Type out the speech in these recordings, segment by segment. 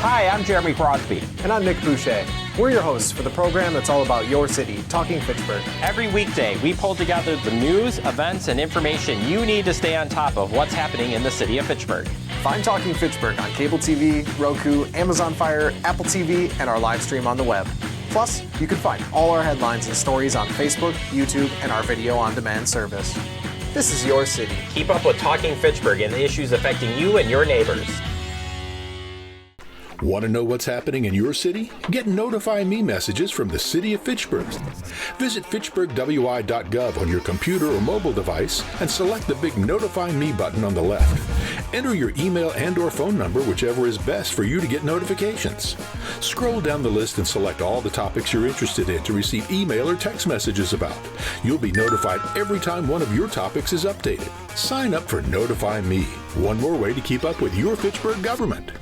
Hi, I'm Jeremy Crosby. And I'm Nick Boucher. We're your hosts for the program that's all about your city, Talking Fitchburg. Every weekday, we pull together the news, events, and information you need to stay on top of what's happening in the city of Fitchburg. Find Talking Fitchburg on cable TV, Roku, Amazon Fire, Apple TV, and our live stream on the web. Plus, you can find all our headlines and stories on Facebook, YouTube, and our video on demand service. This is your city. Keep up with Talking Fitchburg and the issues affecting you and your neighbors. Want to know what's happening in your city? Get Notify Me messages from the City of Fitchburg. Visit fitchburgwi.gov on your computer or mobile device and select the big Notify Me button on the left. Enter your email and/or phone number, whichever is best for you to get notifications. Scroll down the list and select all the topics you're interested in to receive email or text messages about. You'll be notified every time one of your topics is updated. Sign up for Notify Me, one more way to keep up with your Fitchburg government.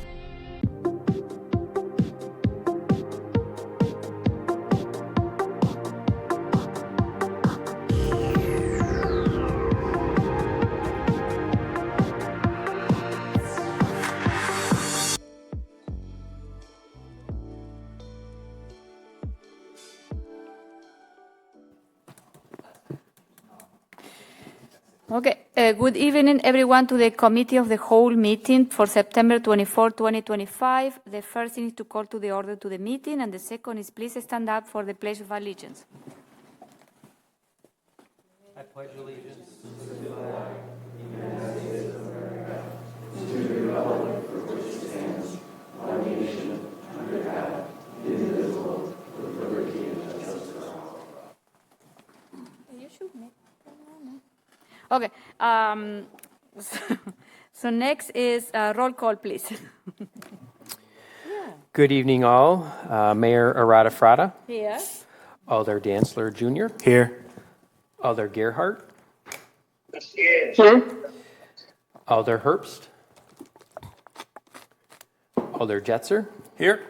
Okay, good evening everyone to the Committee of the Whole meeting for September 24, 2025. The first thing is to call to the order to the meeting, and the second is please stand up for the Pledge of Allegiance. I pledge allegiance to the flag of the United States of America, to the republic for which it stands, one nation, under God, indivisible, with liberty and justice for all. You should make. Okay. So next is roll call, please. Good evening, all. Mayor Arata Frada. Here. Alder Dantzler Jr. Here. Alder Gerhardt. Here. Alder Herbst. Alder Jetzer. Here.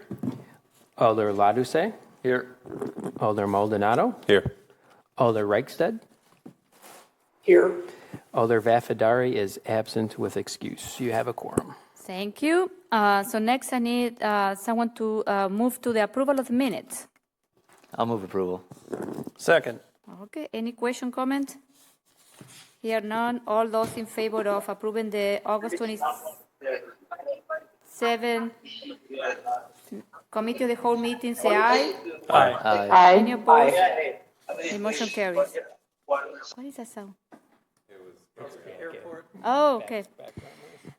Alder Laduse. Here. Alder Maldonado. Here. Alder Reichstead. Here. Alder Vaffadari is absent with excuse. You have a quorum. Thank you. So next I need someone to move to the approval of the minutes. I'll move approval. Second. Okay, any question, comment? Here none. All those in favor of approving the August 27 Committee of the Whole meeting, say aye. Aye. Aye. Any opposed? The motion carries. What is that sound? Oh, okay.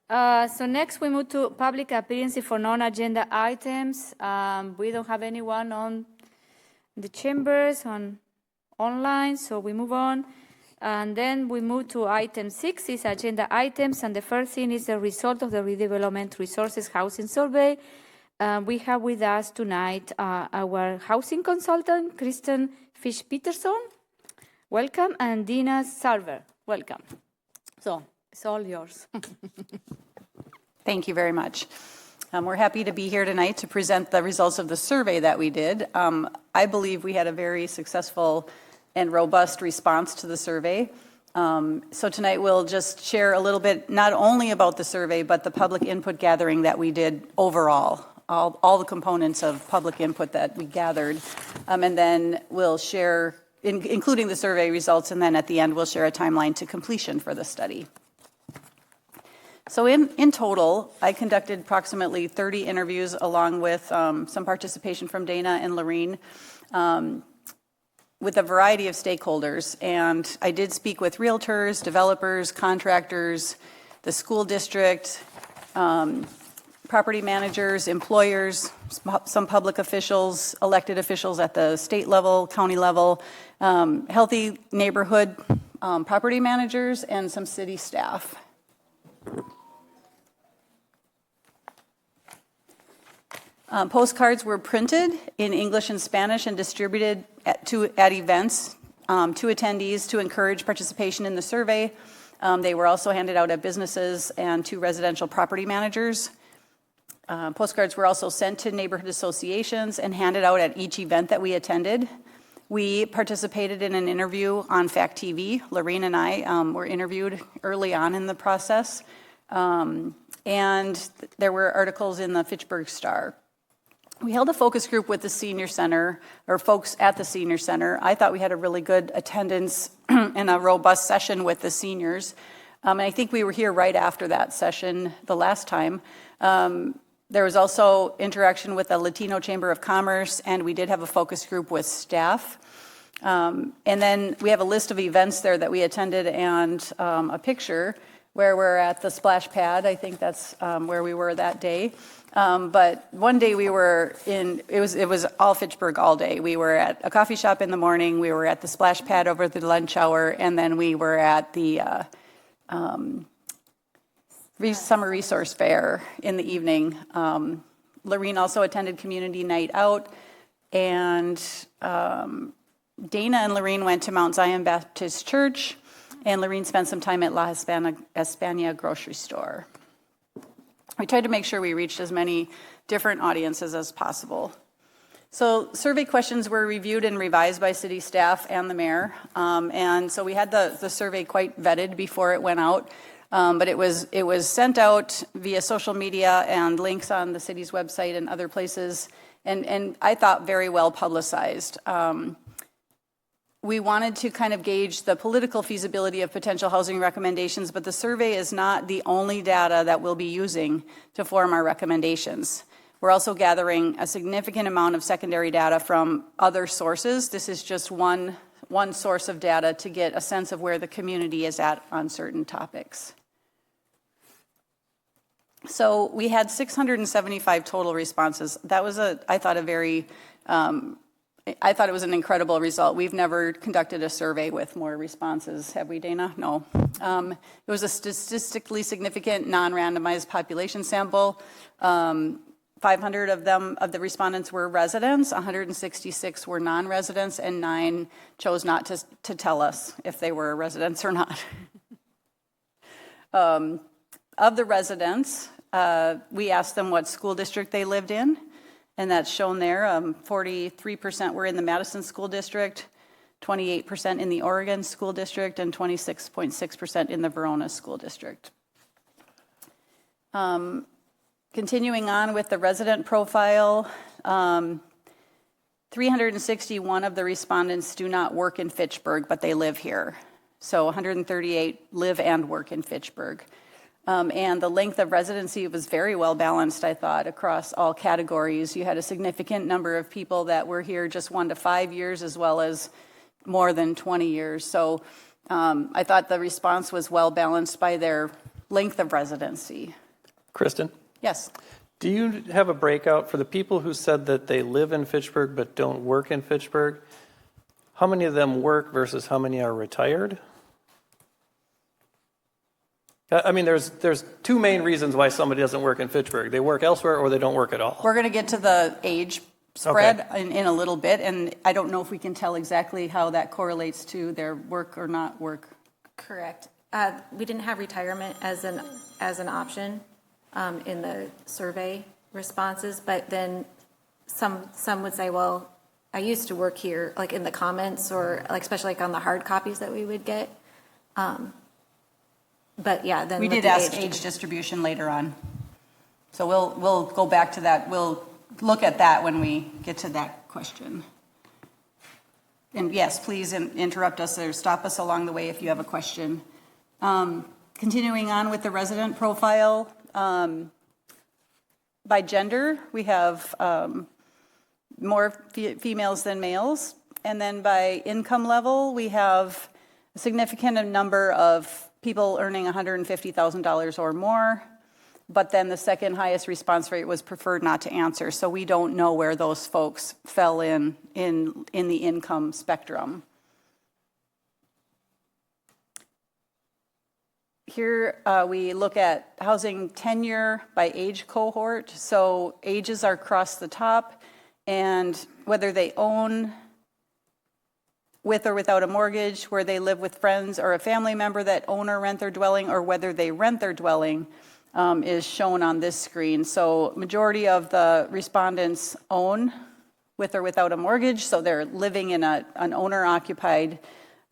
So next we move to public appearances for non-agenda items. We don't have anyone on the chambers, online, so we move on. And then we move to item 6, is agenda items, and the first thing is the result of the Redevelopment Resources Housing Survey. We have with us tonight our housing consultant, Kristen Fish-Peterson. Welcome, and Dina Sarver. Welcome. So, it's all yours. Thank you very much. We're happy to be here tonight to present the results of the survey that we did. I believe we had a very successful and robust response to the survey. So tonight we'll just share a little bit, not only about the survey, but the public input gathering that we did overall, all the components of public input that we gathered. And then we'll share, including the survey results, and then at the end we'll share a timeline to completion for the study. So in total, I conducted approximately 30 interviews along with some participation from Dana and Lorene with a variety of stakeholders. And I did speak with realtors, developers, contractors, the school district, property managers, employers, some public officials, elected officials at the state level, county level, healthy neighborhood property managers, and some city staff. Postcards were printed in English and Spanish and distributed at events to attendees to encourage participation in the survey. They were also handed out at businesses and to residential property managers. Postcards were also sent to neighborhood associations and handed out at each event that we attended. We participated in an interview on FACTv. Lorene and I were interviewed early on in the process. And there were articles in the Fitchburg Star. We held a focus group with the senior center, or folks at the senior center. I thought we had a really good attendance and a robust session with the seniors. And I think we were here right after that session the last time. There was also interaction with the Latino Chamber of Commerce, and we did have a focus group with staff. And then we have a list of events there that we attended and a picture where we're at the splash pad. I think that's where we were that day. But one day we were it was all Fitchburg all day. We were at a coffee shop in the morning, we were at the splash pad over the lunch hour, and then we were at the Summer Resource Fair in the evening. Lorene also attended Community Night Out, and Dana and Lorene went to Mount Zion Baptist Church, and Lorene spent some time at La Hispania grocery store. We tried to make sure we reached as many different audiences as possible. So survey questions were reviewed and revised by city staff and the mayor. And so we had the survey quite vetted before it went out. But it was sent out via social media and links on the city's website and other places, and I thought very well publicized. We wanted to kind of gauge the political feasibility of potential housing recommendations, but the survey is not the only data that we'll be using to form our recommendations. We're also gathering a significant amount of secondary data from other sources. This is just one source of data to get a sense of where the community is at on certain topics. So we had 675 total responses. That was I thought it was an incredible result. We've never conducted a survey with more responses, have we, Dana? No. It was a statistically significant non-randomized population sample. 500 of the respondents were residents, 166 were non-residents, and 9 chose not to tell us if they were residents or not. Of the residents, we asked them what school district they lived in, and that's shown there. 43% were in the Madison School District, 28% in the Oregon School District, and 26.6% in the Verona School District. Continuing on with the resident profile, 361 of the respondents do not work in Fitchburg, but they live here. So 138 live and work in Fitchburg. And the length of residency was very well balanced, I thought, across all categories. You had a significant number of people that were here just 1 to 5 years, as well as more than 20 years. So I thought the response was well balanced by their length of residency. Kristen? Yes. Do you have a breakout for the people who said that they live in Fitchburg but don't work in Fitchburg? How many of them work versus how many are retired? I mean, there's 2 main reasons why somebody doesn't work in Fitchburg. They work elsewhere or they don't work at all. We're going to get to the age spread in a little bit, and I don't know if we can tell exactly how that correlates to their work or not work. Correct. We didn't have retirement as an option in the survey responses, but then some would say, well, I used to work here, like in the comments, or like especially like on the hard copies that we would get. But yeah, then we did ask age distribution later on, so we'll go back to that. We'll look at that when we get to that question. And yes, please interrupt us or stop us along the way if you have a question. Continuing on with the resident profile, by gender, we have more females than males. And then by income level, we have a significant number of people earning $150,000 or more. But then the second highest response rate was preferred not to answer. So we don't know where those folks fell in the income spectrum. Here we look at housing tenure by age cohort. So ages are across the top, and whether they own with or without a mortgage, where they live with friends or a family member that own or rent their dwelling, or whether they rent their dwelling is shown on this screen. So majority of the respondents own with or without a mortgage, so they're living in an owner-occupied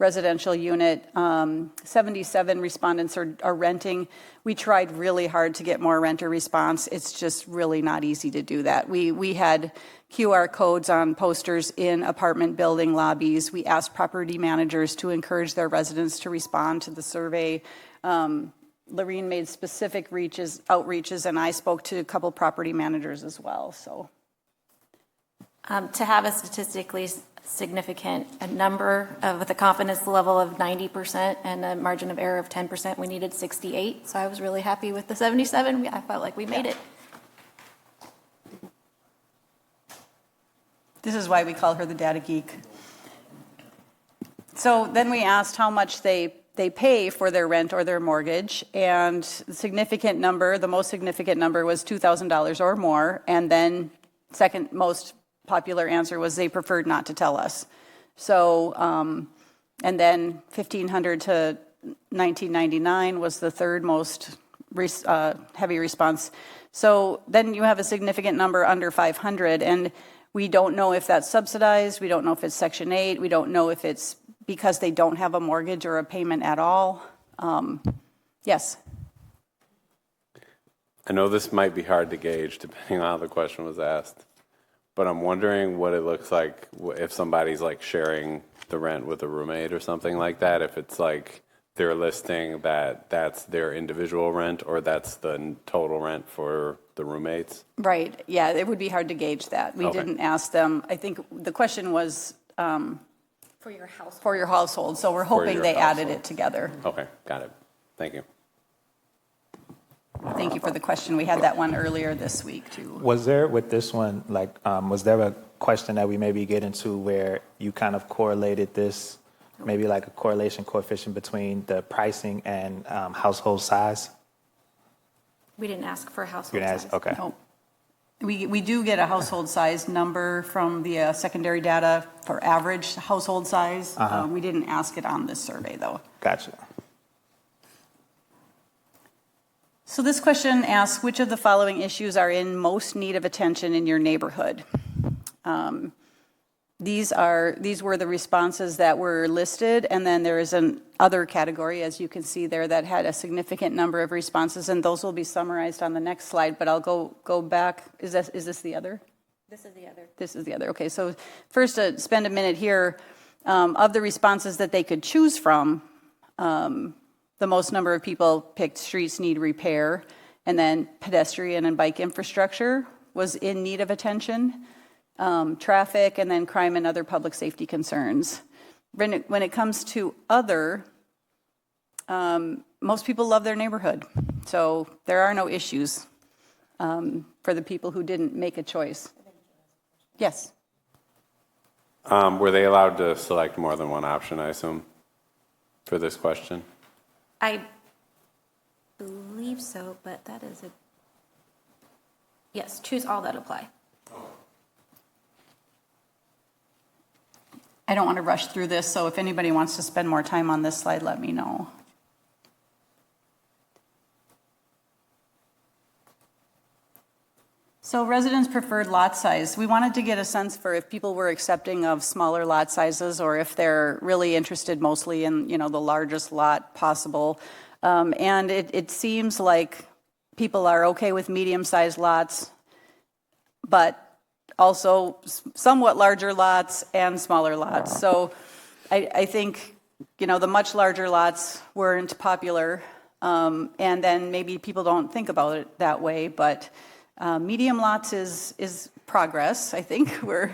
residential unit. 77 respondents are renting. We tried really hard to get more renter response. It's just really not easy to do that. We had QR codes on posters in apartment building lobbies. We asked property managers to encourage their residents to respond to the survey. Lorene made specific outreaches, and I spoke to a couple property managers as well. So, to have a statistically significant number with a confidence level of 90% and a margin of error of 10%, we needed 68. So I was really happy with the 77. I felt like we made it. This is why we call her the data geek. So then we asked how much they pay for their rent or their mortgage, and the most significant number was $2,000 or more, and then second most popular answer was they preferred not to tell us. So, and then $1,500 to $1,999 was the third most heavy response. So then you have a significant number under 500, and we don't know if that's subsidized, we don't know if it's Section 8, we don't know if it's because they don't have a mortgage or a payment at all. Yes? I know this might be hard to gauge depending on how the question was asked, but I'm wondering what it looks like if somebody's like sharing the rent with a roommate or something like that, if it's like they're listing that that's their individual rent or that's the total rent for the roommates. Right, yeah, it would be hard to gauge that. We didn't ask them. I think the question was For your household. for your household, so we're hoping they added it together. Okay, got it. Thank you. Thank you for the question. We had that one earlier this week too. Was there with this one, like, was there a question that we maybe get into where you kind of correlated this, maybe like a correlation coefficient between the pricing and household size? We didn't ask for household You didn't size. ask? Okay. No. We do get a household size number from the secondary data for average household size. We didn't ask it on this survey though. Gotcha. So this question asks, which of the following issues are in most need of attention in your neighborhood? These were the responses that were listed, and then there is an other category, as you can see there, that had a significant number of responses, and those will be summarized on the next slide, but I'll go back. Is this the other? This is the other. This is the other. Okay, so first spend a minute here. Of the responses that they could choose from, the most number of people picked streets need repair, and then pedestrian and bike infrastructure was in need of attention. Traffic, and then crime and other public safety concerns. When it comes to other, most people love their neighborhood, so there are no issues for the people who didn't make a choice. Yes? Were they allowed to select more than one option, I assume, for this question? I believe so, but that is yes, choose all that apply. I don't want to rush through this, so if anybody wants to spend more time on this slide, let me know. So residents preferred lot size. We wanted to get a sense for if people were accepting of smaller lot sizes or if they're really interested mostly in, the largest lot possible. And it seems like people are okay with medium-sized lots, but also somewhat larger lots and smaller lots. So I think, the much larger lots weren't popular, and then maybe people don't think about it that way, but medium lots is progress, I think. We're,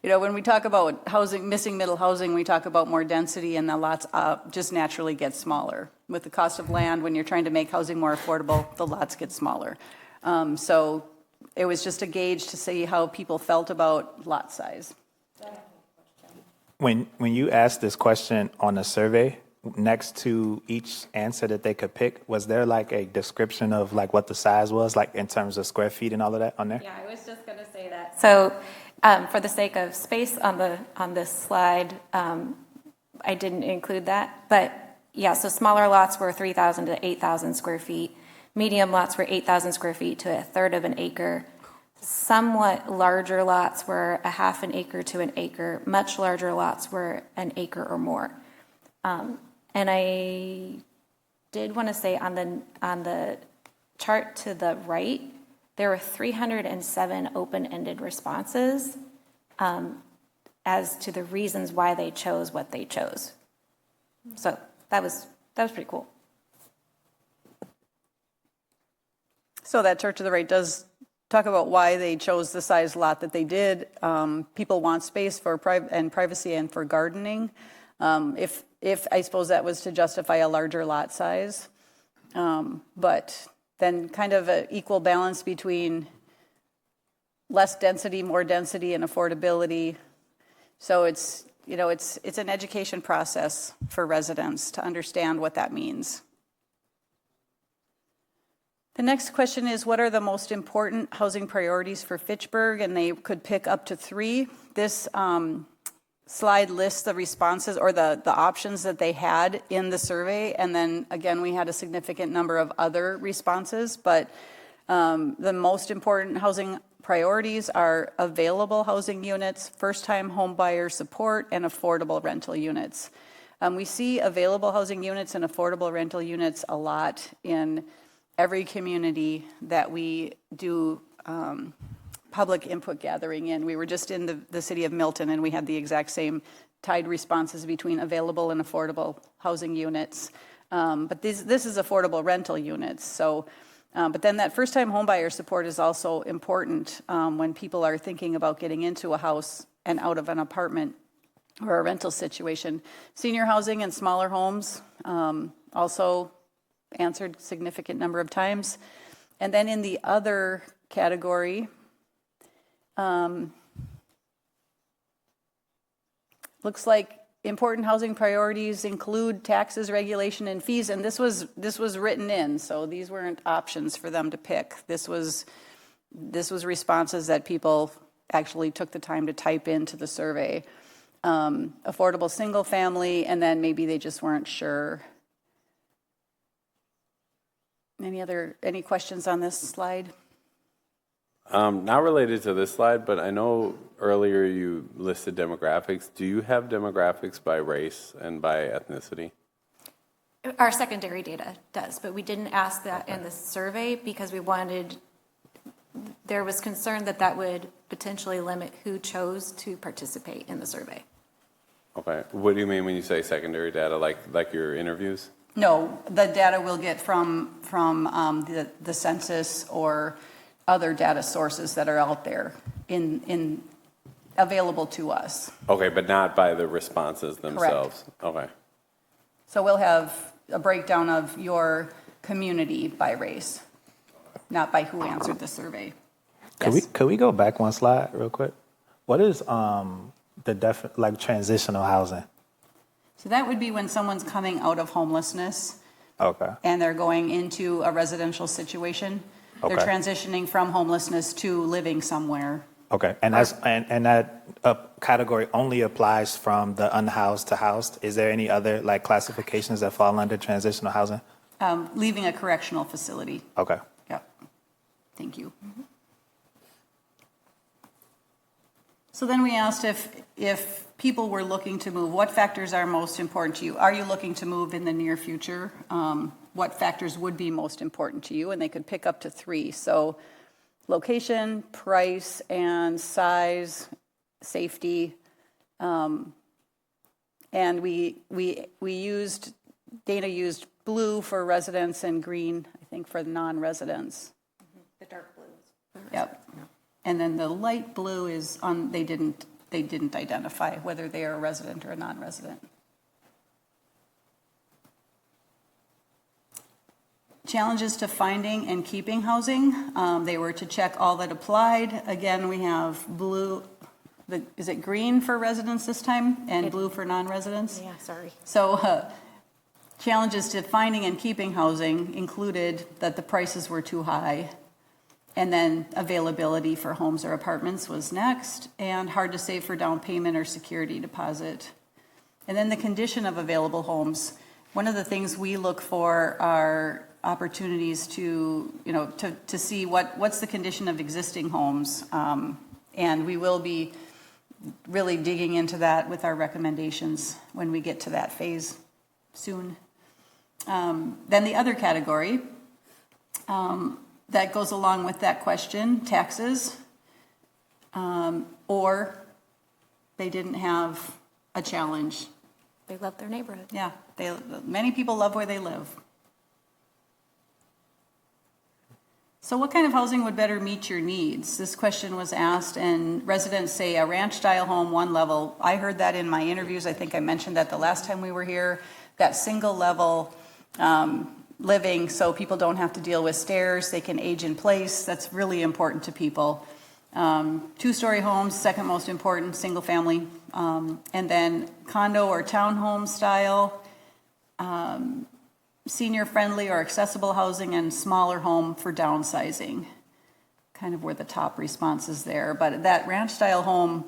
when we talk about housing, missing middle housing, we talk about more density, and the lots just naturally get smaller. With the cost of land, when you're trying to make housing more affordable, the lots get smaller. So it was just a gauge to see how people felt about lot size. When you asked this question on the survey, next to each answer that they could pick, was there like a description of like what the size was, like in terms of square feet and all of that on there? Yeah, I was just going to say that. So for the sake of space on this slide, I didn't include that. But yeah, so smaller lots were 3,000 to 8,000 square feet. Medium lots were 8,000 square feet to a third of an acre. Somewhat larger lots were a half an acre to an acre. Much larger lots were an acre or more. And I did want to say on the chart to the right, there were 307 open-ended responses as to the reasons why they chose what they chose. So that was pretty cool. So that chart to the right does talk about why they chose the size lot that they did. People want space for privacy and for gardening. If I suppose that was to justify a larger lot size, but then kind of an equal balance between less density, more density, and affordability. So it's an education process for residents to understand what that means. The next question is, what are the most important housing priorities for Fitchburg? And they could pick up to 3. This slide lists the responses or the options that they had in the survey. And then again, we had a significant number of other responses, but the most important housing priorities are available housing units, first-time home buyer support, and affordable rental units. We see available housing units and affordable rental units a lot in every community that we do public input gathering in. We were just in the city of Milton, and we had the exact same tied responses between available and affordable housing units. But this is affordable rental units. So, but then that first-time homebuyer support is also important when people are thinking about getting into a house and out of an apartment or a rental situation. Senior housing and smaller homes also answered significant number of times. And then in the other category, looks like important housing priorities include taxes, regulation, and fees, and this was written in, so these weren't options for them to pick. This was responses that people actually took the time to type into the survey. Affordable single family, and then maybe they just weren't sure. Any questions on this slide? Not related to this slide, but I know earlier you listed demographics. Do you have demographics by race and by ethnicity? Our secondary data does, but we didn't ask that in the survey because there was concern that would potentially limit who chose to participate in the survey. Okay. What do you mean when you say secondary data, like your interviews? No, the data we'll get from the census or other data sources that are out there in available to us. Okay, but not by the responses themselves. Correct. Okay. So we'll have a breakdown of your community by race, not by who answered the survey. Could we go back one slide real quick? What is the transitional housing? So that would be when someone's coming out of homelessness. Okay. And they're going into a residential situation. Okay. They're transitioning from homelessness to living somewhere. Okay, and that category only applies from the unhoused to housed. Is there any other classifications that fall under transitional housing? Leaving a correctional facility. Okay. Yep. Thank you. So then we asked if people were looking to move, what factors are most important to you? Are you looking to move in the near future? What factors would be most important to you? And they could pick up to 3. So location, price, and size, safety. And Dana used blue for residents and green, I think, for non-residents. The dark blues. Yep. And then the light blue is they didn't identify whether they are a resident or a non-resident. Challenges to finding and keeping housing. They were to check all that applied. Again, we have blue. Is it green for residents this time and blue for non-residents? Yeah, sorry. So challenges to finding and keeping housing included that the prices were too high. And then availability for homes or apartments was next, and hard to save for down payment or security deposit. And then the condition of available homes. One of the things we look for are opportunities to see what's the condition of existing homes. And we will be really digging into that with our recommendations when we get to that phase soon. Then the other category that goes along with that question, taxes, or they didn't have a challenge. They love their neighborhood. Yeah, many people love where they live. So what kind of housing would better meet your needs? This question was asked, and residents say a ranch-style home, one level. I heard that in my interviews. I think I mentioned that the last time we were here, that single-level living, so people don't have to deal with stairs. They can age in place. That's really important to people. Two-story homes, second most important, single-family. And then condo or townhome style. Senior-friendly or accessible housing, and smaller home for downsizing. Kind of were the top responses there. But that ranch-style home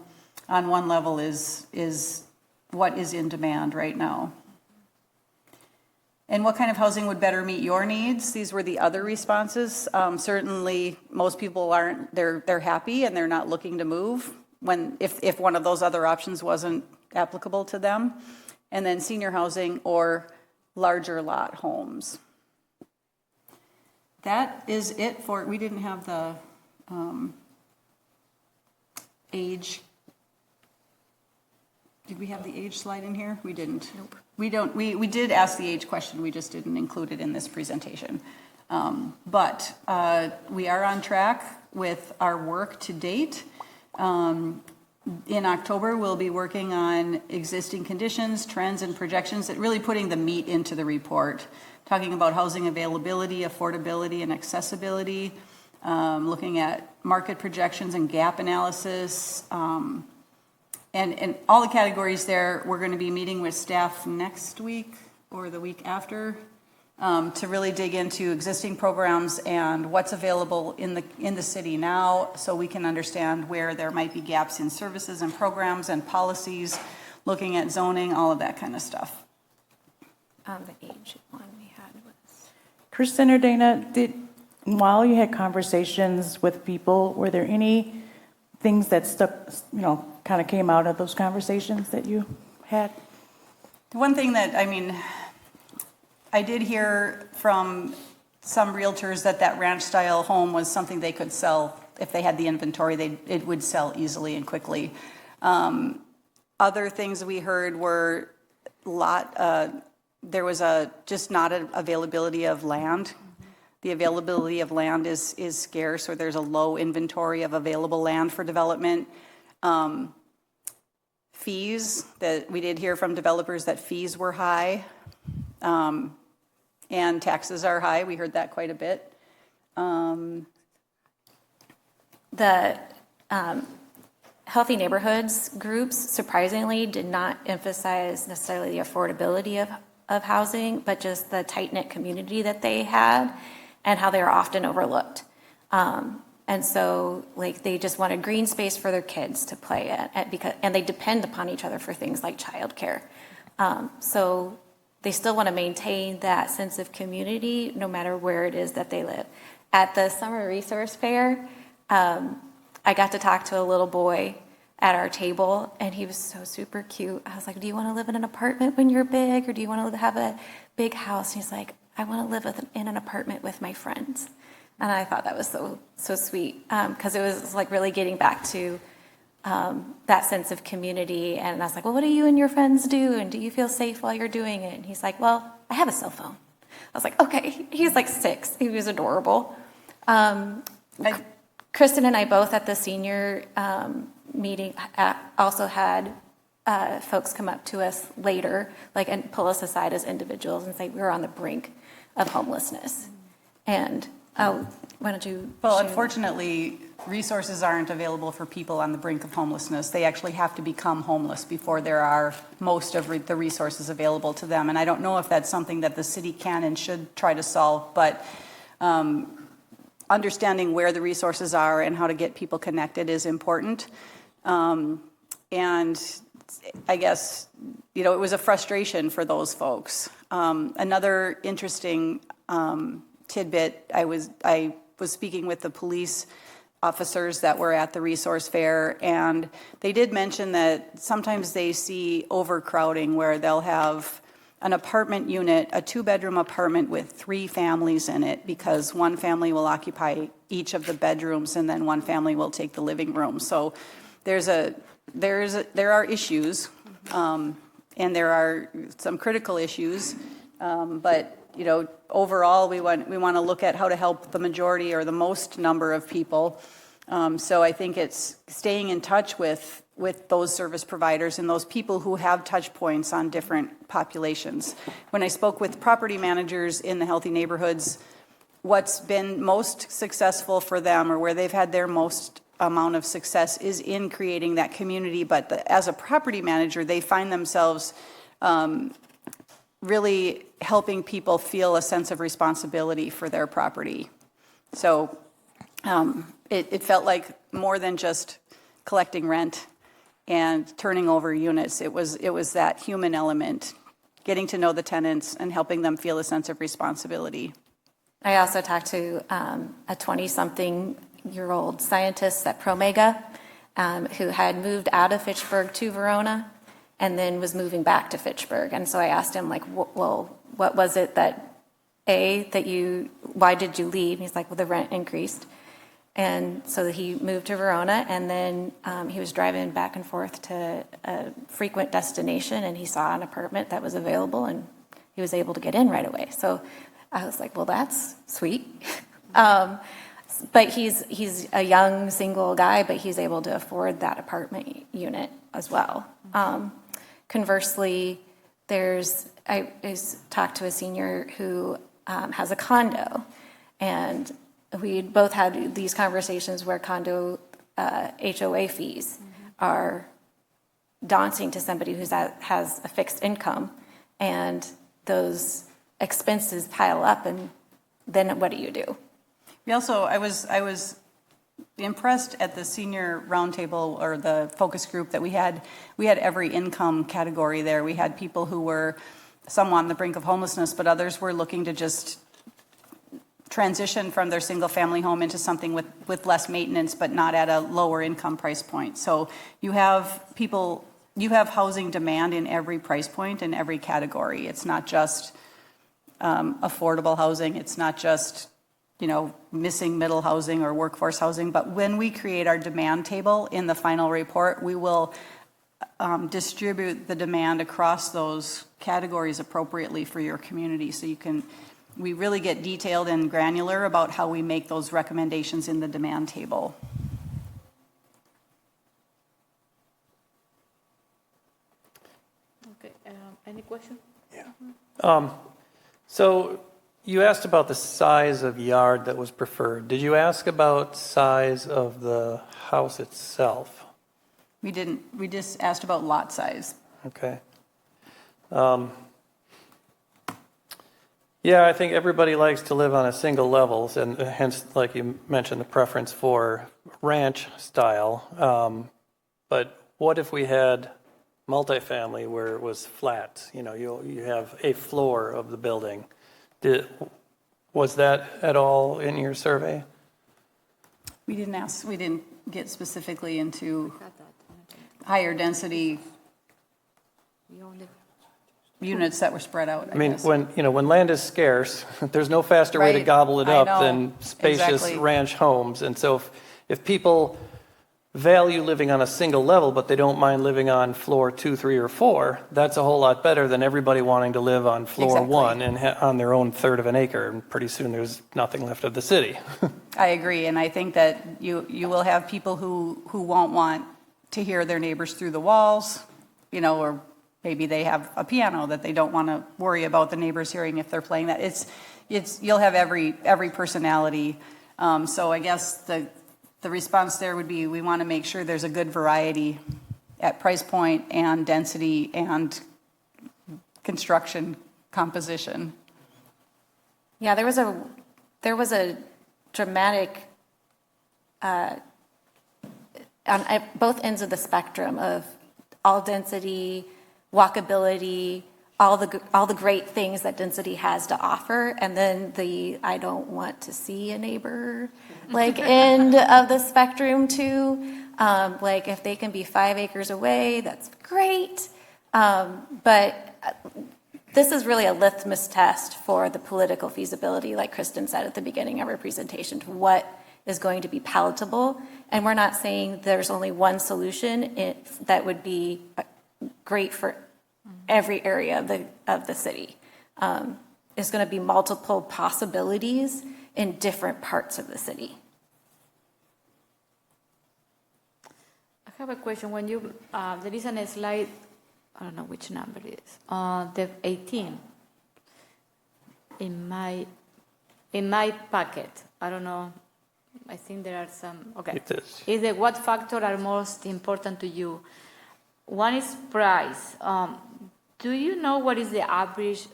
on one level is what is in demand right now. And what kind of housing would better meet your needs? These were the other responses. Certainly, most people aren't, they're happy and they're not looking to move if one of those other options wasn't applicable to them. And then senior housing or larger lot homes. That is it for, we didn't have the age. Did we have the age slide in here? We didn't. Nope. We did ask the age question, we just didn't include it in this presentation. But we are on track with our work to date. In October, we'll be working on existing conditions, trends, and projections, that really putting the meat into the report, talking about housing availability, affordability, and accessibility, looking at market projections and gap analysis, and all the categories there. We're going to be meeting with staff next week or the week after to really dig into existing programs and what's available in the city now, so we can understand where there might be gaps in services and programs and policies, looking at zoning, all of that kind of stuff. The age one we had was... Kristen or Dana, while you had conversations with people, were there any things that stuck, kind of came out of those conversations that you had? One thing that, I did hear from some realtors that ranch-style home was something they could sell. If they had the inventory, it would sell easily and quickly. Other things we heard were there was just not an availability of land. The availability of land is scarce, or there's a low inventory of available land for development. Fees, that we did hear from developers that fees were high. And taxes are high. We heard that quite a bit. The Healthy Neighborhoods groups, surprisingly, did not emphasize necessarily the affordability of housing, but just the tight-knit community that they had and how they are often overlooked. And so, they just wanted green space for their kids to play at and they depend upon each other for things like childcare. So they still want to maintain that sense of community no matter where it is that they live. At the Summer Resource Fair, I got to talk to a little boy at our table, and he was so super cute. I was like, do you want to live in an apartment when you're big, or do you want to have a big house? And he's like, I want to live in an apartment with my friends. And I thought that was so sweet, because it was really getting back to that sense of community. And I was like, well, what do you and your friends do? And do you feel safe while you're doing it? And he's like, well, I have a cell phone. I was like, okay. He's 6. He was adorable. Kristen and I both at the senior meeting also had folks come up to us later, and pull us aside as individuals and say, we're on the brink of homelessness. And why don't you? Well, unfortunately, resources aren't available for people on the brink of homelessness. They actually have to become homeless before there are most of the resources available to them. And I don't know if that's something that the city can and should try to solve, but understanding where the resources are and how to get people connected is important. And I guess, it was a frustration for those folks. Another interesting tidbit, I was speaking with the police officers that were at the resource fair, and they did mention that sometimes they see overcrowding where they'll have an apartment unit, a 2-bedroom apartment with 3 families in it, because one family will occupy each of the bedrooms and then one family will take the living room. So there are issues, and there are some critical issues, but overall we want to look at how to help the majority or the most number of people. So I think it's staying in touch with those service providers and those people who have touch points on different populations. When I spoke with property managers in the healthy neighborhoods, what's been most successful for them, or where they've had their most amount of success, is in creating that community. But as a property manager, they find themselves really helping people feel a sense of responsibility for their property. So it felt like more than just collecting rent and turning over units. It was that human element, getting to know the tenants and helping them feel a sense of responsibility. I also talked to a 20-something-year-old scientist at Promega who had moved out of Fitchburg to Verona and then was moving back to Fitchburg. And so I asked him, well, what was it why did you leave? He's like, well, the rent increased. And so he moved to Verona, and then he was driving back and forth to a frequent destination, and he saw an apartment that was available, and he was able to get in right away. So I was like, well, that's sweet. But he's a young single guy, but he's able to afford that apartment unit as well. Conversely, I talked to a senior who has a condo, and we both had these conversations where condo HOA fees are daunting to somebody who has a fixed income, and those expenses pile up, and then what do you do? We also, I was impressed at the senior roundtable, or the focus group that we had every income category there. We had people who were some on the brink of homelessness, but others were looking to just transition from their single family home into something with less maintenance, but not at a lower income price point. So you have housing demand in every price point in every category. It's not just affordable housing. It's not just missing middle housing or workforce housing. But when we create our demand table in the final report, we will distribute the demand across those categories appropriately for your community. So we really get detailed and granular about how we make those recommendations in the demand table. Okay, any question? Yeah. So you asked about the size of yard that was preferred. Did you ask about size of the house itself? We didn't. We just asked about lot size. Okay. Yeah, I think everybody likes to live on a single level, and hence, like you mentioned, the preference for ranch style. But what if we had multifamily where it was flat? You have a floor of the building. Was that at all in your survey? We didn't ask. We didn't get specifically into higher density units that were spread out. I mean, when land is scarce, there's no faster way to gobble it up than spacious ranch homes. And so if people value living on a single level, but they don't mind living on floor 2, 3, or 4, that's a whole lot better than everybody wanting to live on floor 1 and on their own third of an acre. And pretty soon there's nothing left of the city. I agree. And I think that you will have people who won't want to hear their neighbors through the walls, or maybe they have a piano that they don't want to worry about the neighbors hearing if they're playing that. You'll have every personality. So I guess the response there would be, we want to make sure there's a good variety at price point and density and construction composition. Yeah, there was a dramatic on both ends of the spectrum of all density, walkability, all the great things that density has to offer, and then I don't want to see a neighbor end of the spectrum too. If they can be 5 acres away, that's great. But this is really a litmus test for the political feasibility, like Kristen said at the beginning of her presentation, to what is going to be palatable. And we're not saying there's only one solution that would be great for every area of the city. There's going to be multiple possibilities in different parts of the city. I have a question. When you, there is a slide, I don't know which number it is, the 18 in my packet. I don't know. I think there are some. Okay. It is. Is it what factors are most important to you? One is price. Do you know what is the average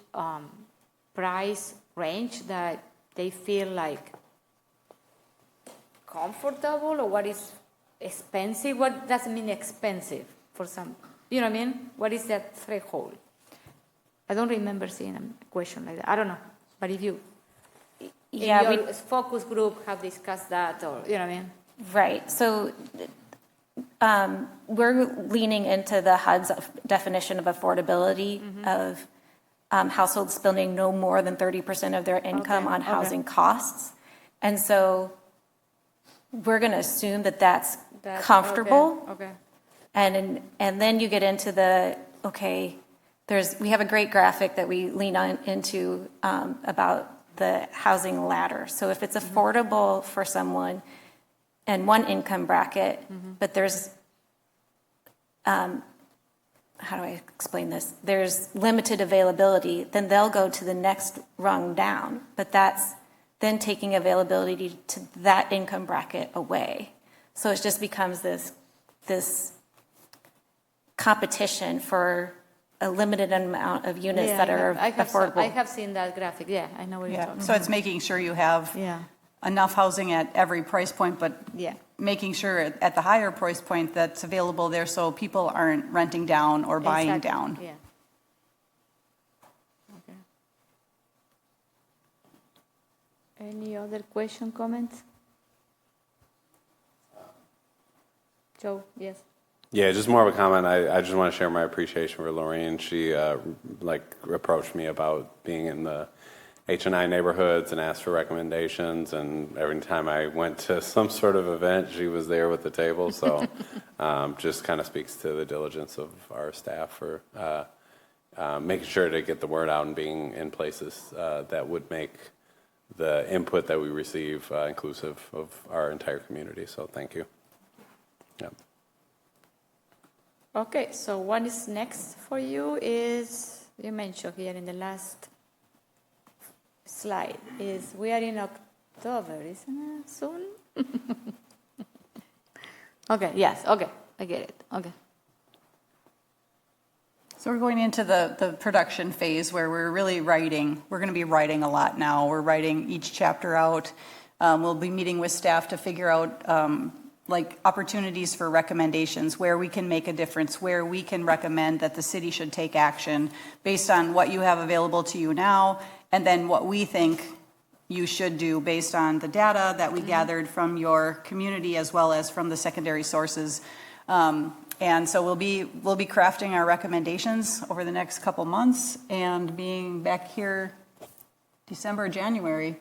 price range that they feel like comfortable, or what is expensive? What does it mean expensive for some? You know what I mean? What is that threshold? I don't remember seeing a question like that. I don't know. But if you, Yeah, in your focus group have discussed that, or you know what I mean? Right. So we're leaning into the HUD's definition of affordability of households spending no more than 30% of their income on housing costs. And so we're going to assume that that's comfortable. Okay. And then you get into the, we have a great graphic that we lean on into about the housing ladder. So if it's affordable for someone in one income bracket, but there's, how do I explain this? There's limited availability, then they'll go to the next rung down, but that's then taking availability to that income bracket away. So it just becomes this competition for a limited amount of units that are affordable. I have seen that graphic. Yeah, I know what you're talking about. So it's making sure you have enough housing at every price point, but making sure at the higher price point that's available there so people aren't renting down or buying down. Yeah. Okay. Any other question, comments? Joe, yes. Yeah, just more of a comment. I just want to share my appreciation for Lorraine. She approached me about being in the H&I neighborhoods and asked for recommendations. And every time I went to some sort of event, she was there with the table. So just kind of speaks to the diligence of our staff for making sure to get the word out and being in places that would make the input that we receive inclusive of our entire community. So thank you. Yeah. Okay, so what is next for you is, you mentioned here in the last slide, is we are in October, isn't it? Soon? Okay, yes, okay, I get it, okay. So we're going into the production phase where we're really writing. We're going to be writing a lot now. We're writing each chapter out. We'll be meeting with staff to figure out opportunities for recommendations, where we can make a difference, where we can recommend that the city should take action based on what you have available to you now, and then what we think you should do based on the data that we gathered from your community as well as from the secondary sources. And so we'll be crafting our recommendations over the next couple months and being back here December, January.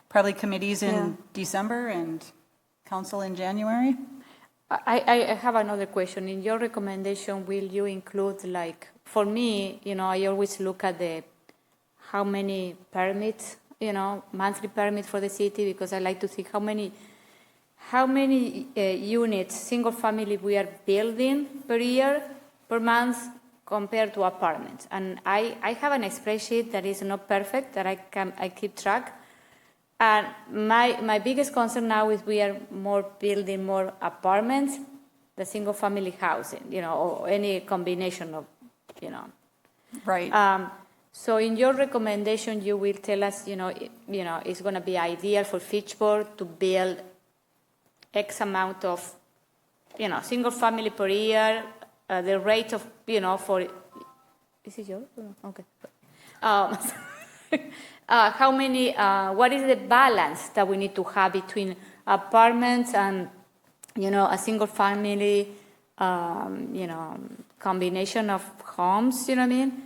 Probably committees in December and council in January. I have another question. In your recommendation, will you include, for me, I always look at how many permits, monthly permits for the city, because I like to see how many units, single family, we are building per year, per month, compared to apartments. And I have an spreadsheet that is not perfect, that I keep track. And my biggest concern now is we are building more apartments, the single family housing, or any combination of, Right. So in your recommendation, you will tell us, it's going to be ideal for Fitchburg to build X amount of, single family per year, the rate of, for, is it yours? Okay. How many, what is the balance that we need to have between apartments and, a single family, combination of homes, you know what I mean?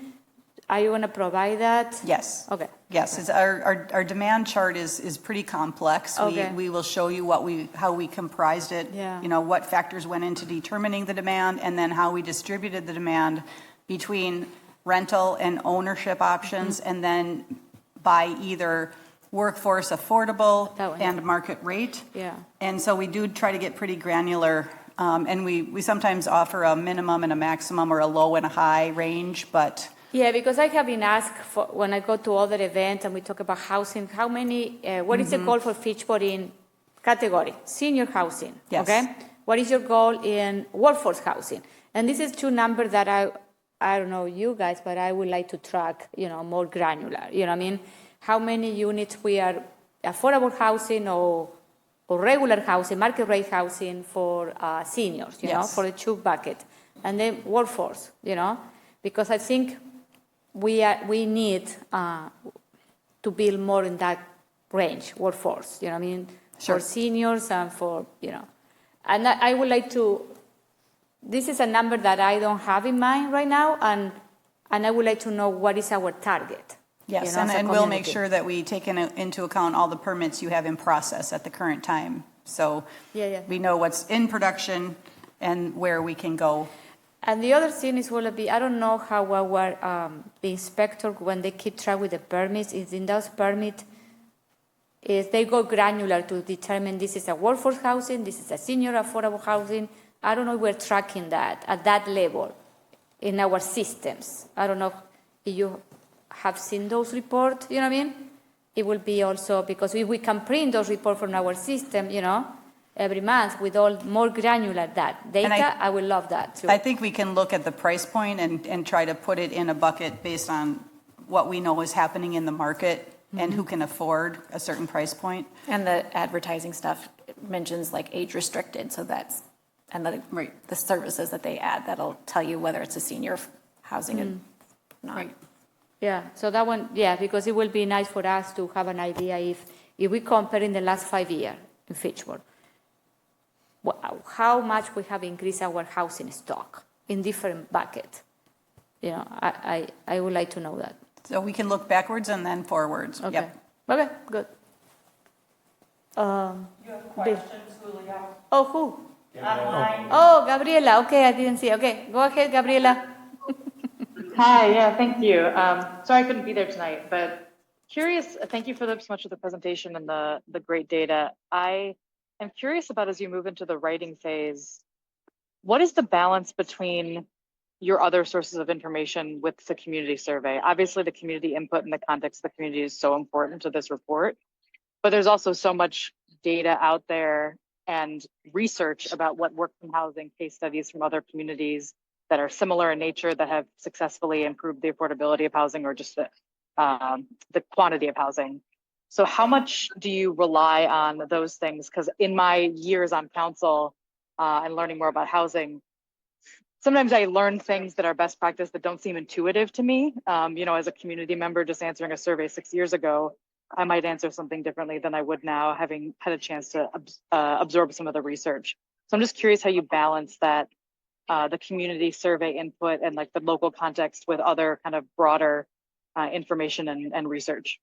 Are you going to provide that? Yes. Okay. Yes, our demand chart is pretty complex. Okay. We will show you how we comprised it, Yeah. what factors went into determining the demand, and then how we distributed the demand between rental and ownership options, and then by either workforce affordable and market rate. Yeah. And so we do try to get pretty granular, and we sometimes offer a minimum and a maximum or a low and a high range, but... Yeah, because I have been asked for, when I go to other events and we talk about housing, how many, what is the goal for Fitchburg in category? Senior housing, Yes. okay? What is your goal in workforce housing? And this is two numbers that I don't know you guys, but I would like to track, more granular. You know what I mean? How many units we are affordable housing or regular housing, market rate housing for seniors, you know, for the two bucket. And then workforce, because I think we need to build more in that range, workforce, for seniors and for, And I would like to, this is a number that I don't have in mind right now, and I would like to know what is our target. Yes, and we'll make sure that we take into account all the permits you have in process at the current time. So we know what's in production and where we can go. And the other thing is will be, I don't know how our the inspector, when they keep track with the permits, is in those permits, is they go granular to determine this is a workforce housing, this is a senior affordable housing. I don't know if we're tracking that at that level in our systems. I don't know if you have seen those reports, you know what I mean? It will be also, because if we can print those reports from our system, every month with all more granular data, I would love that too. I think we can look at the price point and try to put it in a bucket based on what we know is happening in the market and who can afford a certain price point. And the advertising stuff mentions like age restricted, so that's, and the services that they add, that'll tell you whether it's a senior housing or not. Right. Yeah, so that one, because it will be nice for us to have an idea if we compare in the last 5 years in Fitchburg, how much we have increased our housing stock in different buckets. I would like to know that. So we can look backwards and then forwards. Okay. Yep. Okay, good. You have questions, Julia? Oh, who? Online. Oh, Gabriela. Okay, I didn't see. Okay, go ahead, Gabriela. Hi, thank you. Sorry I couldn't be there tonight, but curious, thank you so much for the presentation and the great data. I am curious about, as you move into the writing phase, what is the balance between your other sources of information with the community survey? Obviously, the community input in the context of the community is so important to this report, but there's also so much data out there and research about what works in housing, case studies from other communities that are similar in nature that have successfully improved the affordability of housing or just the quantity of housing. So how much do you rely on those things? Because in my years on council and learning more about housing, sometimes I learn things that are best practice that don't seem intuitive to me. As a community member just answering a survey 6 years ago, I might answer something differently than I would now, having had a chance to absorb some of the research. So I'm just curious how you balance that, the community survey input and like the local context with other kind of broader information and research.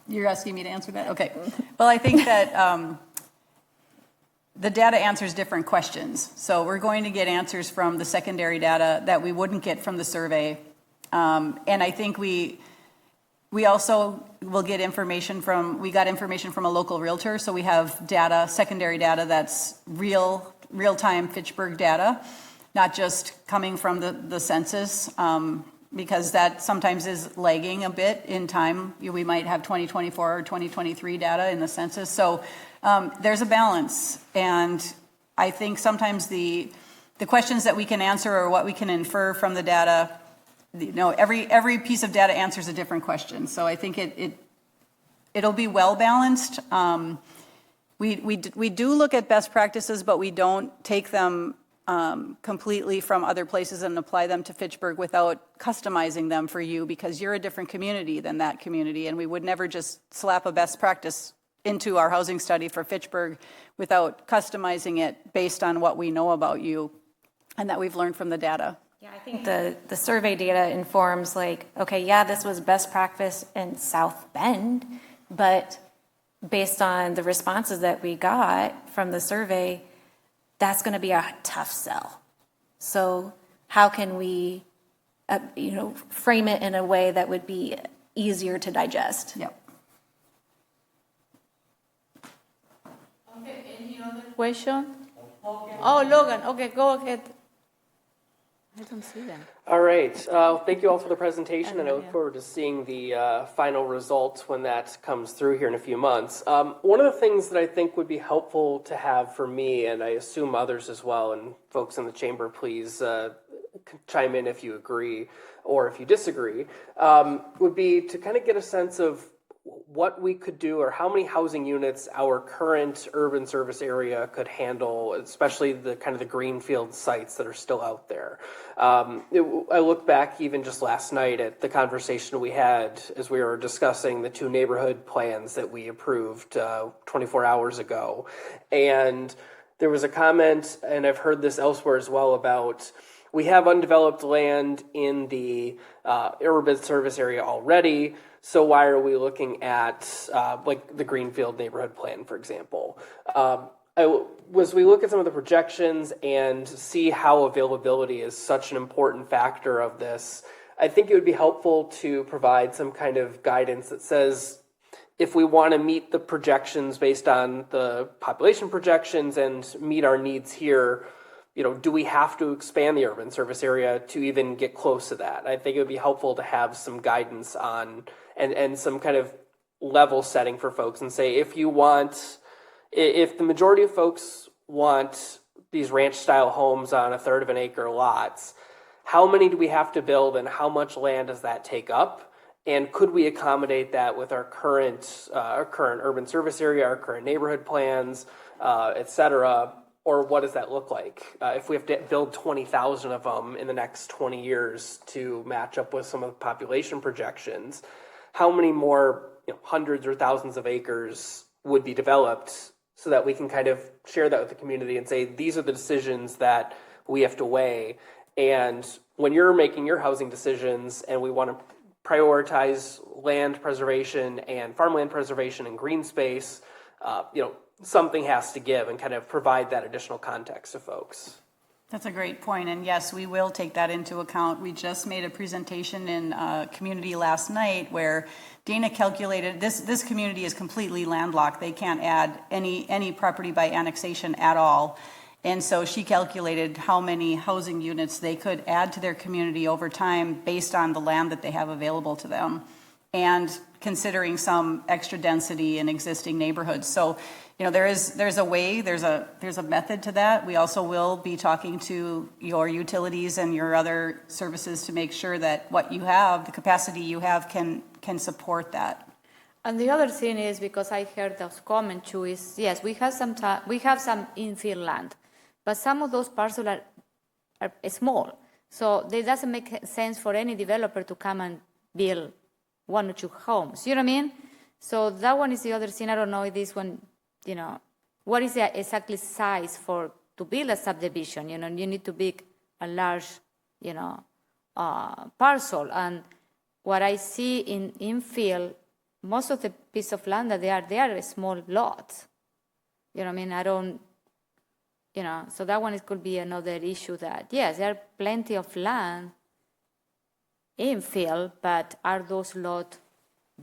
You're asking me to answer that? Okay. Well, I think that the data answers different questions. So we're going to get answers from the secondary data that we wouldn't get from the survey. And I think we also will get information we got information from a local realtor. So we have data, secondary data that's real-time Fitchburg data, not just coming from the census, because that sometimes is lagging a bit in time. We might have 2024 or 2023 data in the census. So there's a balance. And I think sometimes the questions that we can answer or what we can infer from the data, every piece of data answers a different question. So I think it'll be well balanced. We do look at best practices, but we don't take them completely from other places and apply them to Fitchburg without customizing them for you, because you're a different community than that community, and we would never just slap a best practice into our housing study for Fitchburg without customizing it based on what we know about you and that we've learned from the data. Yeah, I think the survey data informs like, okay, yeah, this was best practice in South Bend, but based on the responses that we got from the survey, that's going to be a tough sell. So how can we, frame it in a way that would be easier to digest? Yep. Okay, any other question? Oh, Logan, okay, go ahead. I don't see them. All right. Thank you all for the presentation, and I look forward to seeing the final results when that comes through here in a few months. One of the things that I think would be helpful to have for me, and I assume others as well, and folks in the chamber, please chime in if you agree or if you disagree, would be to kind of get a sense of what we could do or how many housing units our current urban service area could handle, especially the kind of the greenfield sites that are still out there. I look back even just last night at the conversation we had as we were discussing the 2 neighborhood plans that we approved 24 hours ago. And there was a comment, and I've heard this elsewhere as well, about we have undeveloped land in the urban service area already, so why are we looking at like the Greenfield neighborhood plan, for example? As we look at some of the projections and see how availability is such an important factor of this, I think it would be helpful to provide some kind of guidance that says, if we want to meet the projections based on the population projections and meet our needs here, do we have to expand the urban service area to even get close to that? I think it would be helpful to have some guidance on and some kind of level setting for folks and say, if the majority of folks want these ranch style homes on 1/3 of an acre lots, how many do we have to build and how much land does that take up? And could we accommodate that with our current urban service area, our current neighborhood plans, et cetera? Or what does that look like? If we have to build 20,000 of them in the next 20 years to match up with some of the population projections, how many more hundreds or thousands of acres would be developed so that we can kind of share that with the community and say, these are the decisions that we have to weigh. And when you're making your housing decisions and we want to prioritize land preservation and farmland preservation and green space, something has to give and kind of provide that additional context to folks. That's a great point, and yes, we will take that into account. We just made a presentation in community last night where Dana calculated this community is completely landlocked. They can't add any property by annexation at all. And so she calculated how many housing units they could add to their community over time based on the land that they have available to them, and considering some extra density in existing neighborhoods. So, there's a way, there's a method to that. We also will be talking to your utilities and your other services to make sure that what you have, the capacity you have, can support that. And the other thing is, because I heard those comments too, is yes, we have some infill land, but some of those parcels are small, so it doesn't make sense for any developer to come and build 1 or 2 homes. You know what I mean? So that one is the other thing. I don't know if this one, what is the exactly size to build a subdivision? You need to build a large, parcel. And what I see in infill, most of the piece of land that they are small lots. You know what I mean? I don't, so that one could be another issue that, yes, there are plenty of land infill, but are those lots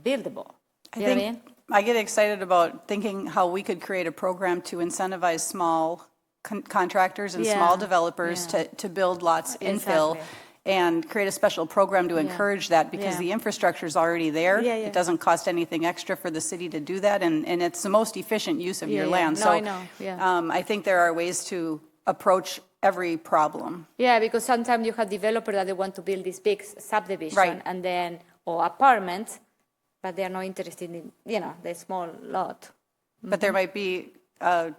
buildable? You know what I mean? I get excited about thinking how we could create a program to incentivize small contractors and small developers to build lots infill, and create a special program to encourage that, because the infrastructure is already there. It doesn't cost anything extra for the city to do that, and it's the most efficient use of your land. No, I know. I think there are ways to approach every problem. Yeah, because sometimes you have developers that they want to build this big subdivision and then, or apartments, but they are not interested in, the small lot. But there might be a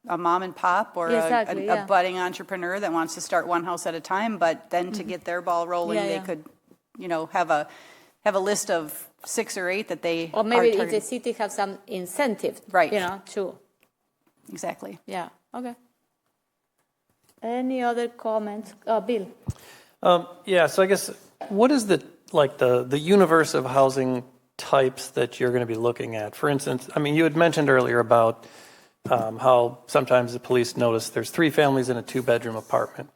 mom and pop or a budding entrepreneur that wants to start one house at a time, but then to get their ball rolling, they could, have a list of 6 or 8 that they or maybe if the city have some incentive, too. Exactly. Yeah. Okay. Any other comments? Bill. Yeah, so I guess what is the universe of housing types that you're going to be looking at? For instance, I mean, you had mentioned earlier about how sometimes the police notice there's 3 families in a 2-bedroom apartment.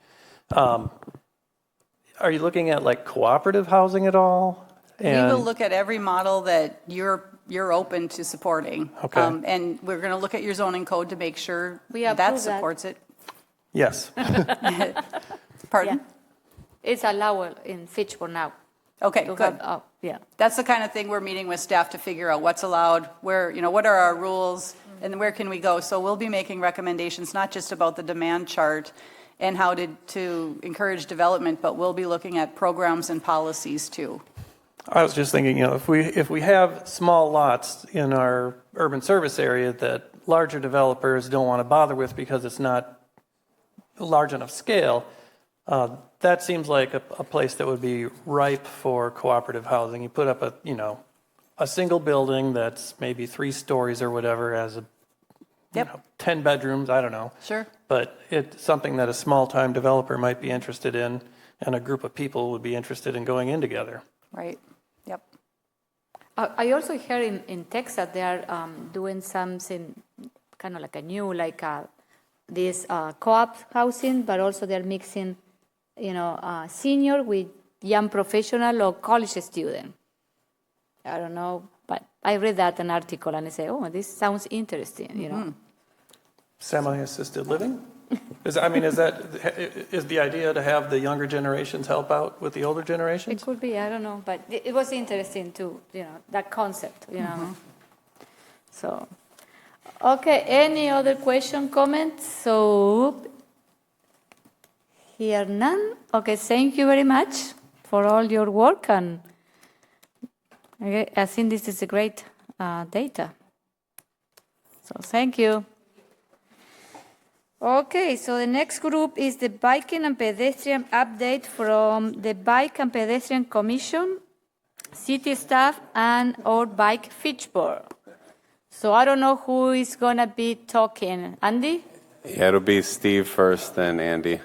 Are you looking at like cooperative housing at all? We will look at every model that you're open to supporting. Okay. And we're going to look at your zoning code to make sure approve that supports it. Yes. Pardon? Yeah. It's allowed in Fitchburg now. Okay, to good. have, yeah. That's the kind of thing we're meeting with staff to figure out what's allowed, where, what are our rules, and where can we go? So we'll be making recommendations, not just about the demand chart and how to encourage development, but we'll be looking at programs and policies too. I was just thinking, if we have small lots in our urban service area that larger developers don't want to bother with because it's not large enough scale, that seems like a place that would be ripe for cooperative housing. You put up a single building that's maybe 3 stories or whatever, as 10 bedrooms, I don't know. Sure. But it's something that a small-time developer might be interested in, and a group of people would be interested in going in together. Right. Yep. I also heard in Texas they are doing something kind of like a new, this co-op housing, but also they're mixing, senior with young professional or college student. I don't know, but I read that an article and I say, oh, this sounds interesting, Semi-assisted living? Is the idea to have the younger generations help out with the older generations? It could be, I don't know, but it was interesting too, that concept, So, okay, any other question, comments? So, here none. Okay, thank you very much for all your work, and I think this is a great data. So, thank you. Okay, so the next group is the Biking and Pedestrian update from the Bike and Pedestrian Commission, city staff, and our Bike Fitchburg. So I don't know who is going to be talking. Andy? Yeah, it'll be Steve first, then Andy.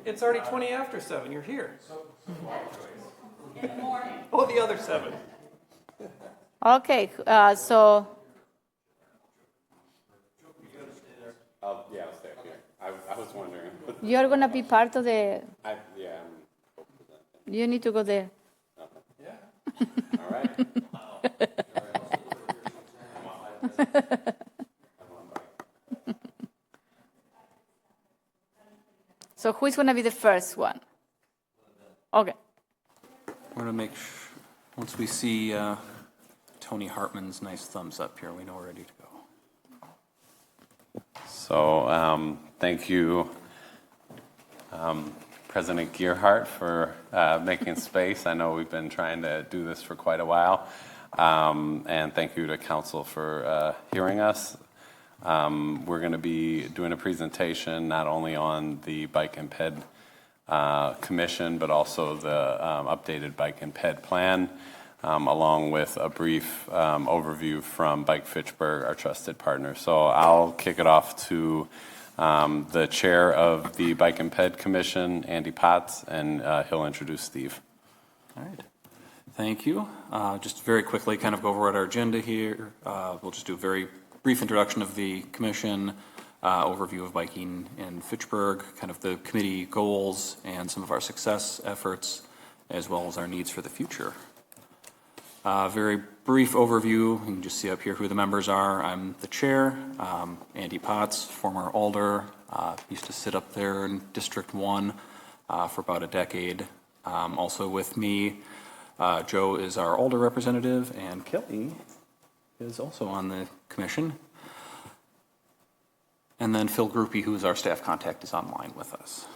It's already 20 after 7. You're here. In the morning. Oh, the other 7. Okay, so. I'll stay up here. I was wondering. You're going to be part of the. Yeah. You need to go there. Yeah. All right. So who is going to be the first one? Okay. We're going to make once we see Tony Hartman's nice thumbs up here, we know we're ready to go. So thank you, President Gearhart, for making space. I know we've been trying to do this for quite a while. And thank you to Council for hearing us. We're going to be doing a presentation not only on the Bike and Ped Commission, but also the updated Bike and Ped Plan, along with a brief overview from Bike Fitchburg, our trusted partner. So I'll kick it off to the chair of the Bike and Ped Commission, Andy Potts, and he'll introduce Steve. All right. Thank you. Just very quickly kind of go over what our agenda here. We'll just do a very brief introduction of the commission, overview of biking in Fitchburg, kind of the committee goals and some of our success efforts, as well as our needs for the future. Very brief overview. You can just see up here who the members are. I'm the chair, Andy Potts, former alder, used to sit up there in District 1 for about a decade. Also with me, Joe is our alder representative, and Kelly is also on the commission. And then Phil Groupie, who is our staff contact, is online with us.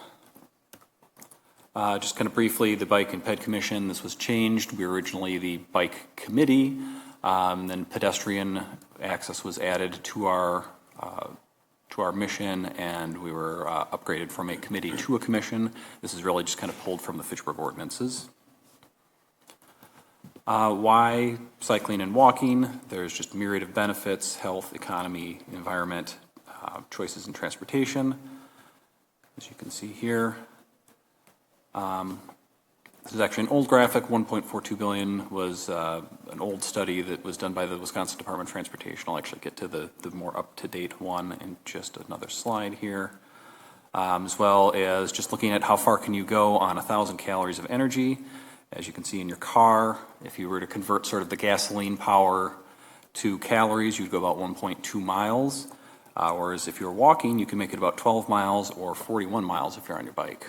Just kind of briefly, the Bike and Ped Commission, this was changed. We were originally the Bike Committee, then pedestrian access was added to our mission, and we were upgraded from a committee to a commission. This is really just kind of pulled from the Fitchburg ordinances. Why cycling and walking? There's just a myriad of benefits: health, economy, environment. choices in transportation. As you can see here, this is actually an old graphic. 1.42 billion was an old study that was done by the Wisconsin Department of Transportation. I'll actually get to the more up-to-date one in just another slide here. As well as just looking at how far can you go on 1,000 calories of energy. As you can see in your car, if you were to convert sort of the gasoline power to calories, you'd go about 1.2 miles. Whereas if you're walking, you can make it about 12 miles or 41 miles if you're on your bike.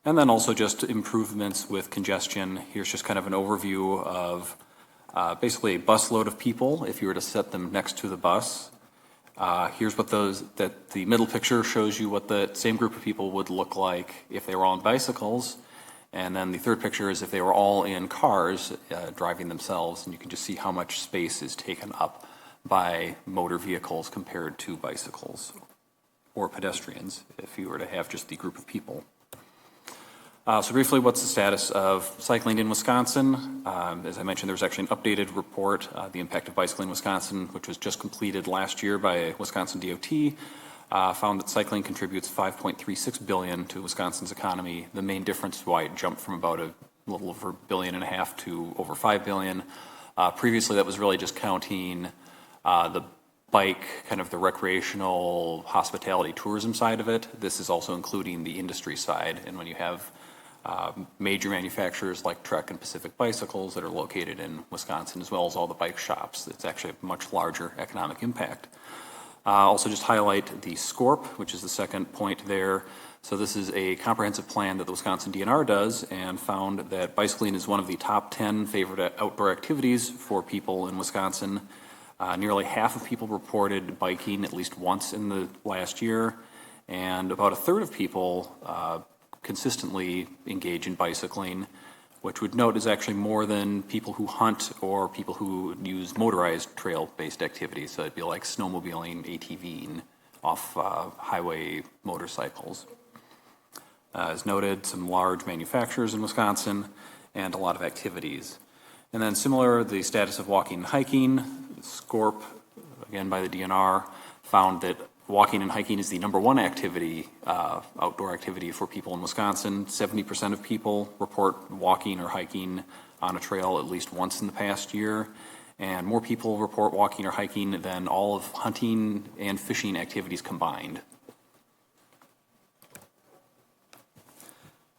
And then also just improvements with congestion. Here's just kind of an overview of basically a bus load of people if you were to set them next to the bus. Here's what the middle picture shows you what the same group of people would look like if they were all on bicycles. And then the third picture is if they were all in cars driving themselves, and you can just see how much space is taken up by motor vehicles compared to bicycles or pedestrians if you were to have just the group of people. So briefly, what's the status of cycling in Wisconsin? As I mentioned, there's actually an updated report, the impact of bicycling in Wisconsin, which was just completed last year by Wisconsin DOT. Found that cycling contributes $5.36 billion to Wisconsin's economy. The main difference is why it jumped from about a little over $1.5 billion to over $5 billion. Previously, that was really just counting the bike, kind of the recreational hospitality tourism side of it. This is also including the industry side. And when you have major manufacturers like Trek and Pacific Bicycles that are located in Wisconsin, as well as all the bike shops, it's actually a much larger economic impact. Also just highlight the SCORP, which is the second point there. So this is a comprehensive plan that the Wisconsin DNR does, and found that bicycling is one of the top 10 favorite outdoor activities for people in Wisconsin. Nearly half of people reported biking at least once in the last year, and about a third of people consistently engage in bicycling, which would note is actually more than people who hunt or people who use motorized trail-based activities. So it'd be like snowmobiling, ATVing, off highway motorcycles. As noted, some large manufacturers in Wisconsin and a lot of activities. And then similar, the status of walking and hiking. SCORP, again by the DNR, found that walking and hiking is the #1 activity, outdoor activity for people in Wisconsin. 70% of people report walking or hiking on a trail at least once in the past year. And more people report walking or hiking than all of hunting and fishing activities combined.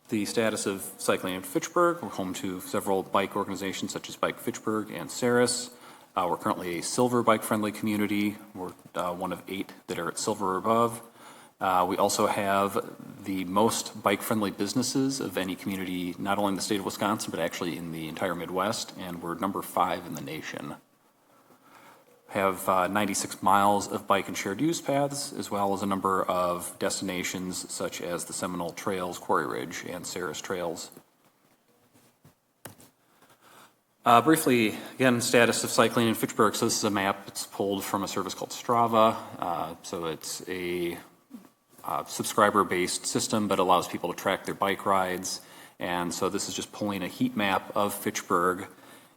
The status of cycling in Fitchburg. We're home to several bike organizations such as Bike Fitchburg and Ceres. We're currently a silver bike-friendly community. We're one of 8 that are at silver or above. We also have the most bike-friendly businesses of any community, not only in the state of Wisconsin, but actually in the entire Midwest, and we're #5 in the nation. Have 96 miles of bike and shared use paths, as well as a number of destinations such as the Seminole Trails, Quarry Ridge, and Ceres Trails. Briefly, again, status of cycling in Fitchburg. So this is a map that's pulled from a service called Strava. So it's a subscriber-based system, but allows people to track their bike rides. And so this is just pulling a heat map of Fitchburg.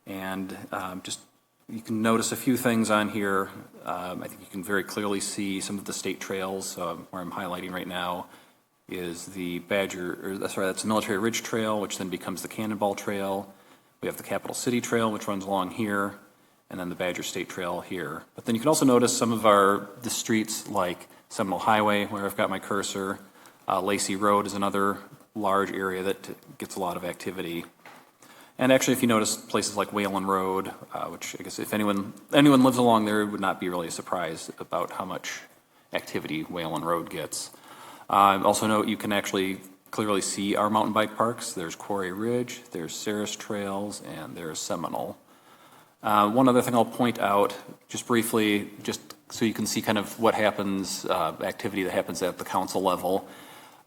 And just you can notice a few things on here. I think you can very clearly see some of the state trails. Where I'm highlighting right now is the that's the Military Ridge Trail, which then becomes the Cannonball Trail. We have the Capital City Trail, which runs along here, and then the Badger State Trail here. But then you can also notice some of the streets like Seminole Highway, where I've got my cursor. Lacey Road is another large area that gets a lot of activity. And actually, if you notice places like Whalen Road, which I guess if anyone lives along there, it would not be really a surprise about how much activity Whalen Road gets. Also note you can actually clearly see our mountain bike parks. There's Quarry Ridge, there's Ceres Trails, and there's Seminole. One other thing I'll point out, just briefly, just so you can see kind of what happens, activity that happens at the council level.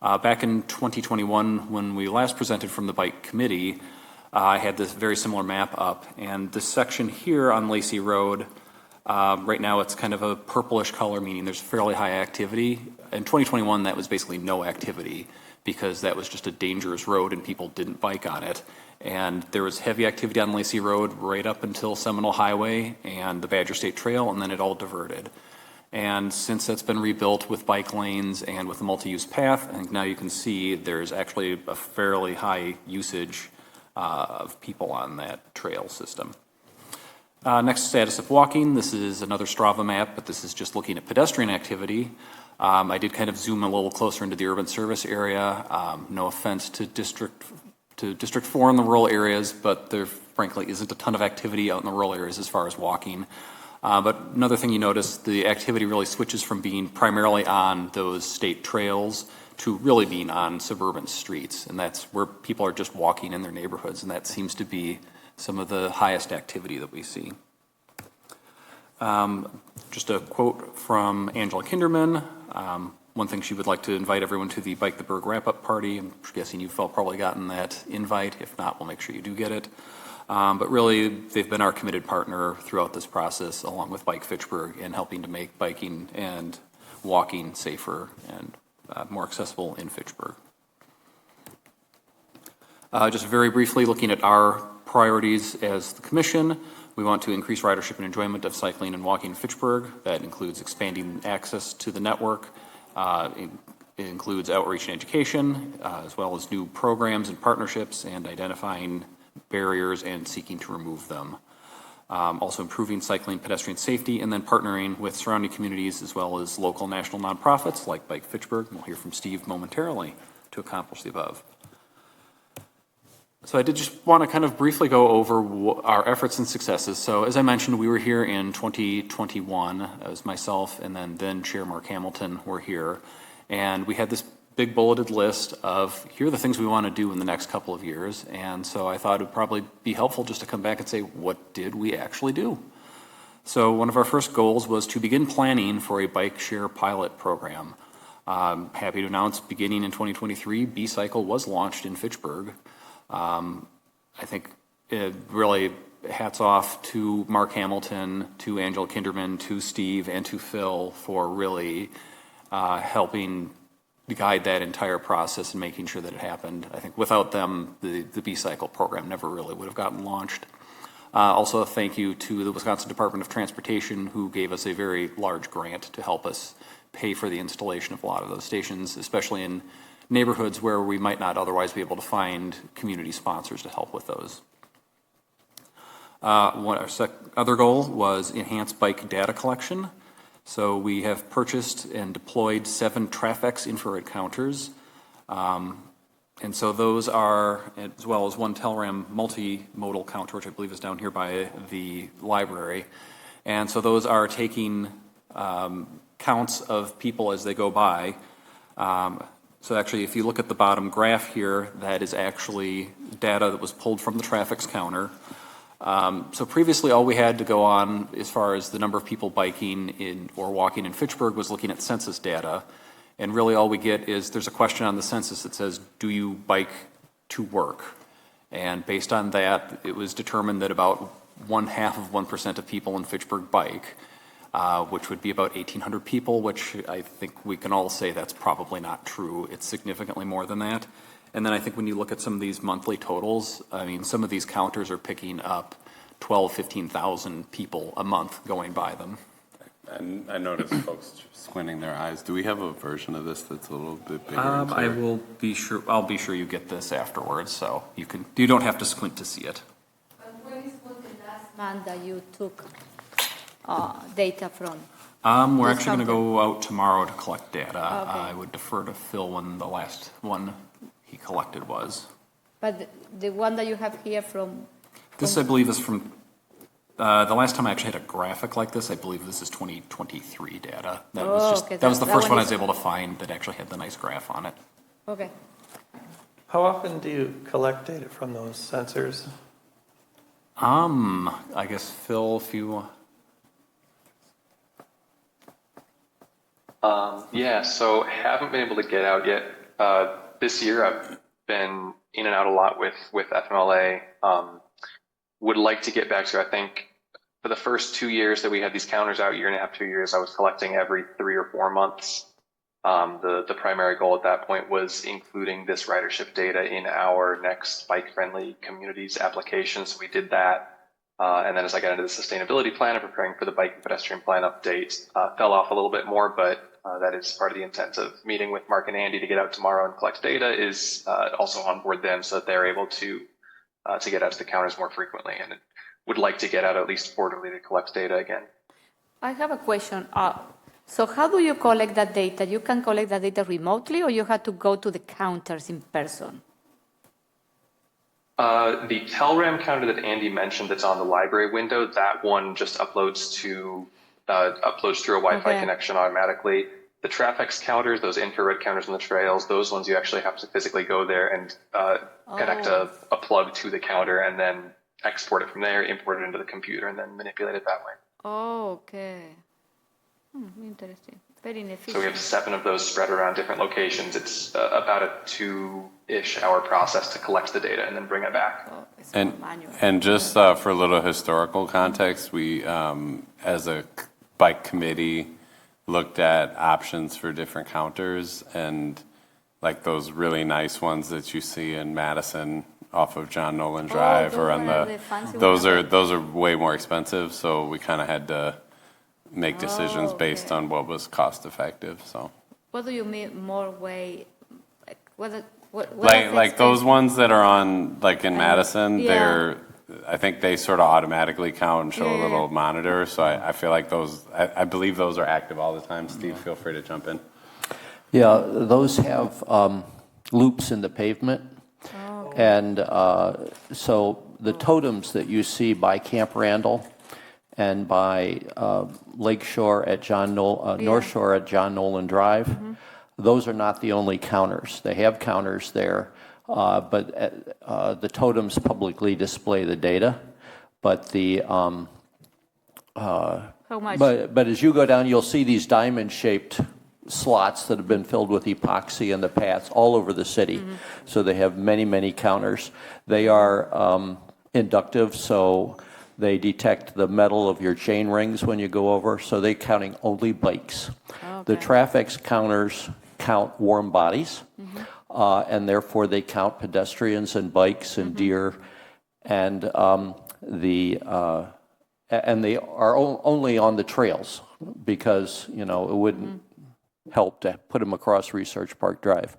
Back in 2021, when we last presented from the bike committee, I had this very similar map up, and this section here on Lacey Road, right now it's kind of a purplish color, meaning there's fairly high activity. In 2021, that was basically no activity, because that was just a dangerous road and people didn't bike on it. And there was heavy activity on Lacey Road right up until Seminole Highway and the Badger State Trail, and then it all diverted. And since that's been rebuilt with bike lanes and with a multi-use path, I think now you can see there's actually a fairly high usage of people on that trail system. Next, status of walking. This is another Strava map, but this is just looking at pedestrian activity. I did kind of zoom a little closer into the urban service area. No offense to District 4 in the rural areas, but there frankly isn't a ton of activity out in the rural areas as far as walking. But another thing you notice, the activity really switches from being primarily on those state trails to really being on suburban streets. And that's where people are just walking in their neighborhoods. And that seems to be some of the highest activity that we see. Just a quote from Angela Kinderman. One thing she would like to invite everyone to the Bike the Berg wrap-up party. I'm guessing you've all probably gotten that invite. If not, we'll make sure you do get it. But really, they've been our committed partner throughout this process, along with Bike Fitchburg, in helping to make biking and walking safer and more accessible in Fitchburg. Just very briefly, looking at our priorities as the Commission, we want to increase ridership and enjoyment of cycling and walking in Fitchburg. That includes expanding access to the network. It includes outreach and education, as well as new programs and partnerships, and identifying barriers and seeking to remove them. Also improving cycling pedestrian safety, and then partnering with surrounding communities as well as local national nonprofits like Bike Fitchburg. We'll hear from Steve momentarily to accomplish the above. So I did just want to kind of briefly go over our efforts and successes. So as I mentioned, we were here in 2021. It was myself and then Chair Mark Hamilton were here. And we had this big bulleted list of here are the things we want to do in the next couple of years. And so I thought it would probably be helpful just to come back and say, what did we actually do? So one of our first goals was to begin planning for a bike share pilot program. Happy to announce beginning in 2023, B-Cycle was launched in Fitchburg. I think it really hats off to Mark Hamilton, to Angela Kinderman, to Steve, and to Phil for really helping guide that entire process and making sure that it happened. I think without them, the B-Cycle program never really would have gotten launched. Also, a thank you to the Wisconsin Department of Transportation, who gave us a very large grant to help us pay for the installation of a lot of those stations, especially in neighborhoods where we might not otherwise be able to find community sponsors to help with those. Our other goal was enhanced bike data collection. So we have purchased and deployed 7 Trafex infrared counters. And so those are, as well as 1 Telram multimodal counter, which I believe is down here by the library. And so those are taking counts of people as they go by. So actually, if you look at the bottom graph here, that is actually data that was pulled from the Trafex counter. So previously, all we had to go on as far as the number of people biking in or walking in Fitchburg was looking at census data. And really all we get is there's a question on the census that says, do you bike to work? And based on that, it was determined that about 0.5% of people in Fitchburg bike, which would be about 1,800 people, which I think we can all say that's probably not true. It's significantly more than that. And then I think when you look at some of these monthly totals, I mean, some of these counters are picking up 12,000, 15,000 people a month going by them. And I noticed folks squinting their eyes. Do we have a version of this that's a little bit bigger? I'll be sure you get this afterwards, so you don't have to squint to see it. But when is the last month that you took data from? We're actually going to go out tomorrow to collect data. Okay. I would defer to Phil when the last one he collected was. But the one that you have here from? This, I believe, is from the last time I actually had a graphic like this. I believe this is 2023 data. That was the first one I was able to find that actually had the nice graph on it. Okay. How often do you collect data from those sensors? I guess Phil, if you. Yeah, so haven't been able to get out yet. This year I've been in and out a lot with FMLA. Would like to get back to, I think, for the first 2 years that we had these counters out, 1.5 years, 2 years, I was collecting every 3 or 4 months. The primary goal at that point was including this ridership data in our next bike-friendly communities application. So we did that. And then as I got into the sustainability plan and preparing for the bike and pedestrian plan update, fell off a little bit more, but that is part of the intent of meeting with Mark and Andy to get out tomorrow and collect data is also onboard them so that they're able to get out to the counters more frequently and would like to get out at least quarterly to collect data again. I have a question. So how do you collect that data? You can collect that data remotely, or you have to go to the counters in person? The TELRAM counter that Andy mentioned that's on the library window, that one just uploads through a Wi-Fi connection automatically. The Trafex counters, those infrared counters on the trails, those ones you actually have to physically go there and connect a plug to the counter and then export it from there, import it into the computer, and then manipulate it that way. Oh, okay. Interesting. Very inefficient. So we have 7 of those spread around different locations. It's about a 2-ish hour process to collect the data and then bring it back. And just for a little historical context, we, as a bike committee, looked at options for different counters, and like those really nice ones that you see in Madison off of John Nolan Drive or on those are way more expensive, so we kind of had to make decisions based on what was cost effective. So what do you mean more way? Like those ones that are on, like in Madison, I think they sort of automatically count and show a little monitor. So I feel like those, I believe those are active all the time. Steve, feel free to jump in. Yeah, those have loops in the pavement. And so the totems that you see by Camp Randall and by Lakeshore at North Shore at John Nolan Drive, those are not the only counters. They have counters there, but the totems publicly display the data. But the but as you go down, you'll see these diamond-shaped slots that have been filled with epoxy in the past all over the city. So they have many, many counters. They are inductive, so they detect the metal of your chain rings when you go over, so they're counting only bikes. The Trafex counters count warm bodies, and therefore they count pedestrians and bikes and deer, and they are only on the trails because, you know, it wouldn't help to put them across Research Park Drive.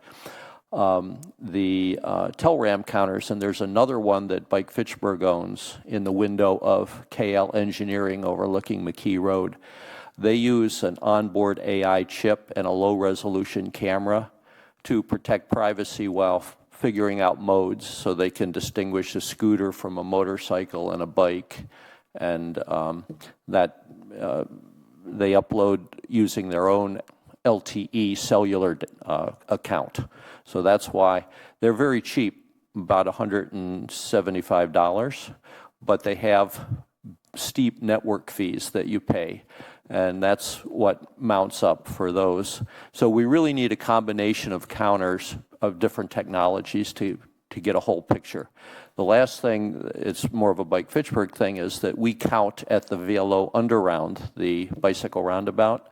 The TELRAM counters, and there's another one that Bike Fitchburg owns in the window of KL Engineering overlooking McKee Road. They use an onboard AI chip and a low-resolution camera to protect privacy while figuring out modes so they can distinguish a scooter from a motorcycle and a bike, and that they upload using their own LTE cellular account. So that's why they're very cheap, about $175, but they have steep network fees that you pay, and that's what mounts up for those. So we really need a combination of counters of different technologies to get a whole picture. The last thing, it's more of a Bike Fitchburg thing, is that we count at the Velo Underround, the bicycle roundabout,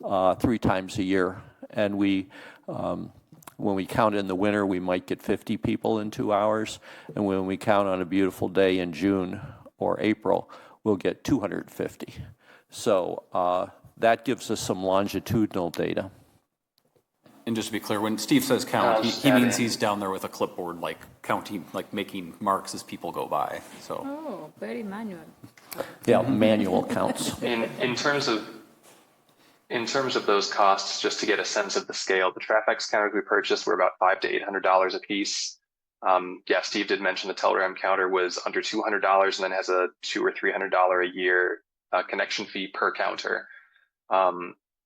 3 times a year. And we, when we count in the winter, we might get 50 people in 2 hours. And when we count on a beautiful day in June or April, we'll get 250. So that gives us some longitudinal data. And just to be clear, when Steve says count, he means he's down there with a clipboard, like counting, like making marks as people go by. So. Oh, very manual. Yeah, manual counts. In terms of those costs, just to get a sense of the scale, the Trafex counters we purchased were about $500 to $800 a piece. Yeah, Steve did mention the TELRAM counter was under $200 and then has a $200 or $300 a year connection fee per counter.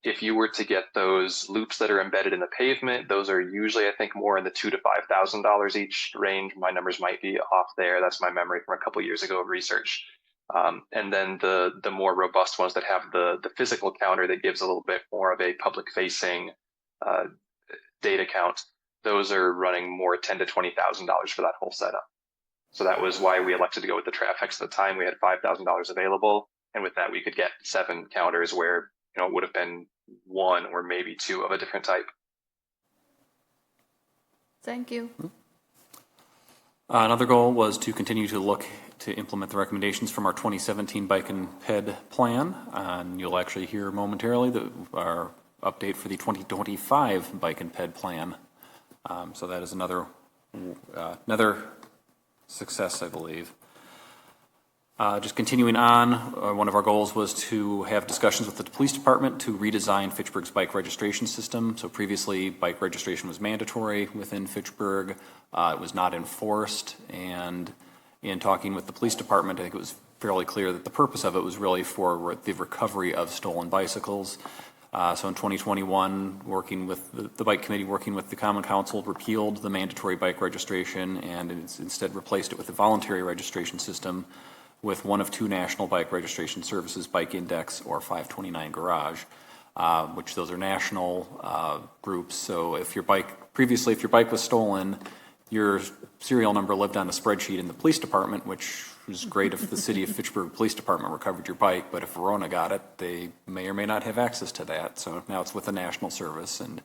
If you were to get those loops that are embedded in the pavement, those are usually, I think, more in the $2,000 to $5,000 each range. My numbers might be off there. That's my memory from a couple years ago of research. And then the more robust ones that have the physical counter that gives a little bit more of a public-facing data count, those are running more $10,000 to $20,000 for that whole setup. So that was why we elected to go with the Trafex at the time. We had $5,000 available, and with that we could get 7 counters where, you know, it would have been 1 or maybe 2 of a different type. Thank you. Another goal was to continue to look to implement the recommendations from our 2017 Bike and Ped plan. And you'll actually hear momentarily our update for the 2025 Bike and Ped plan. So that is another success, I believe. Just continuing on, one of our goals was to have discussions with the police department to redesign Fitchburg's bike registration system. So previously, bike registration was mandatory within Fitchburg. It was not enforced, and in talking with the police department, I think it was fairly clear that the purpose of it was really for the recovery of stolen bicycles. So in 2021, working with the bike committee, working with the Common Council, repealed the mandatory bike registration and instead replaced it with a voluntary registration system with one of two national bike registration services, Bike Index or 529 Garage, which those are national groups. So if your bike was stolen, your serial number lived on a spreadsheet in the police department, which was great if the city of Fitchburg Police Department recovered your bike, but if Verona got it, they may or may not have access to that. So now it's with a national service and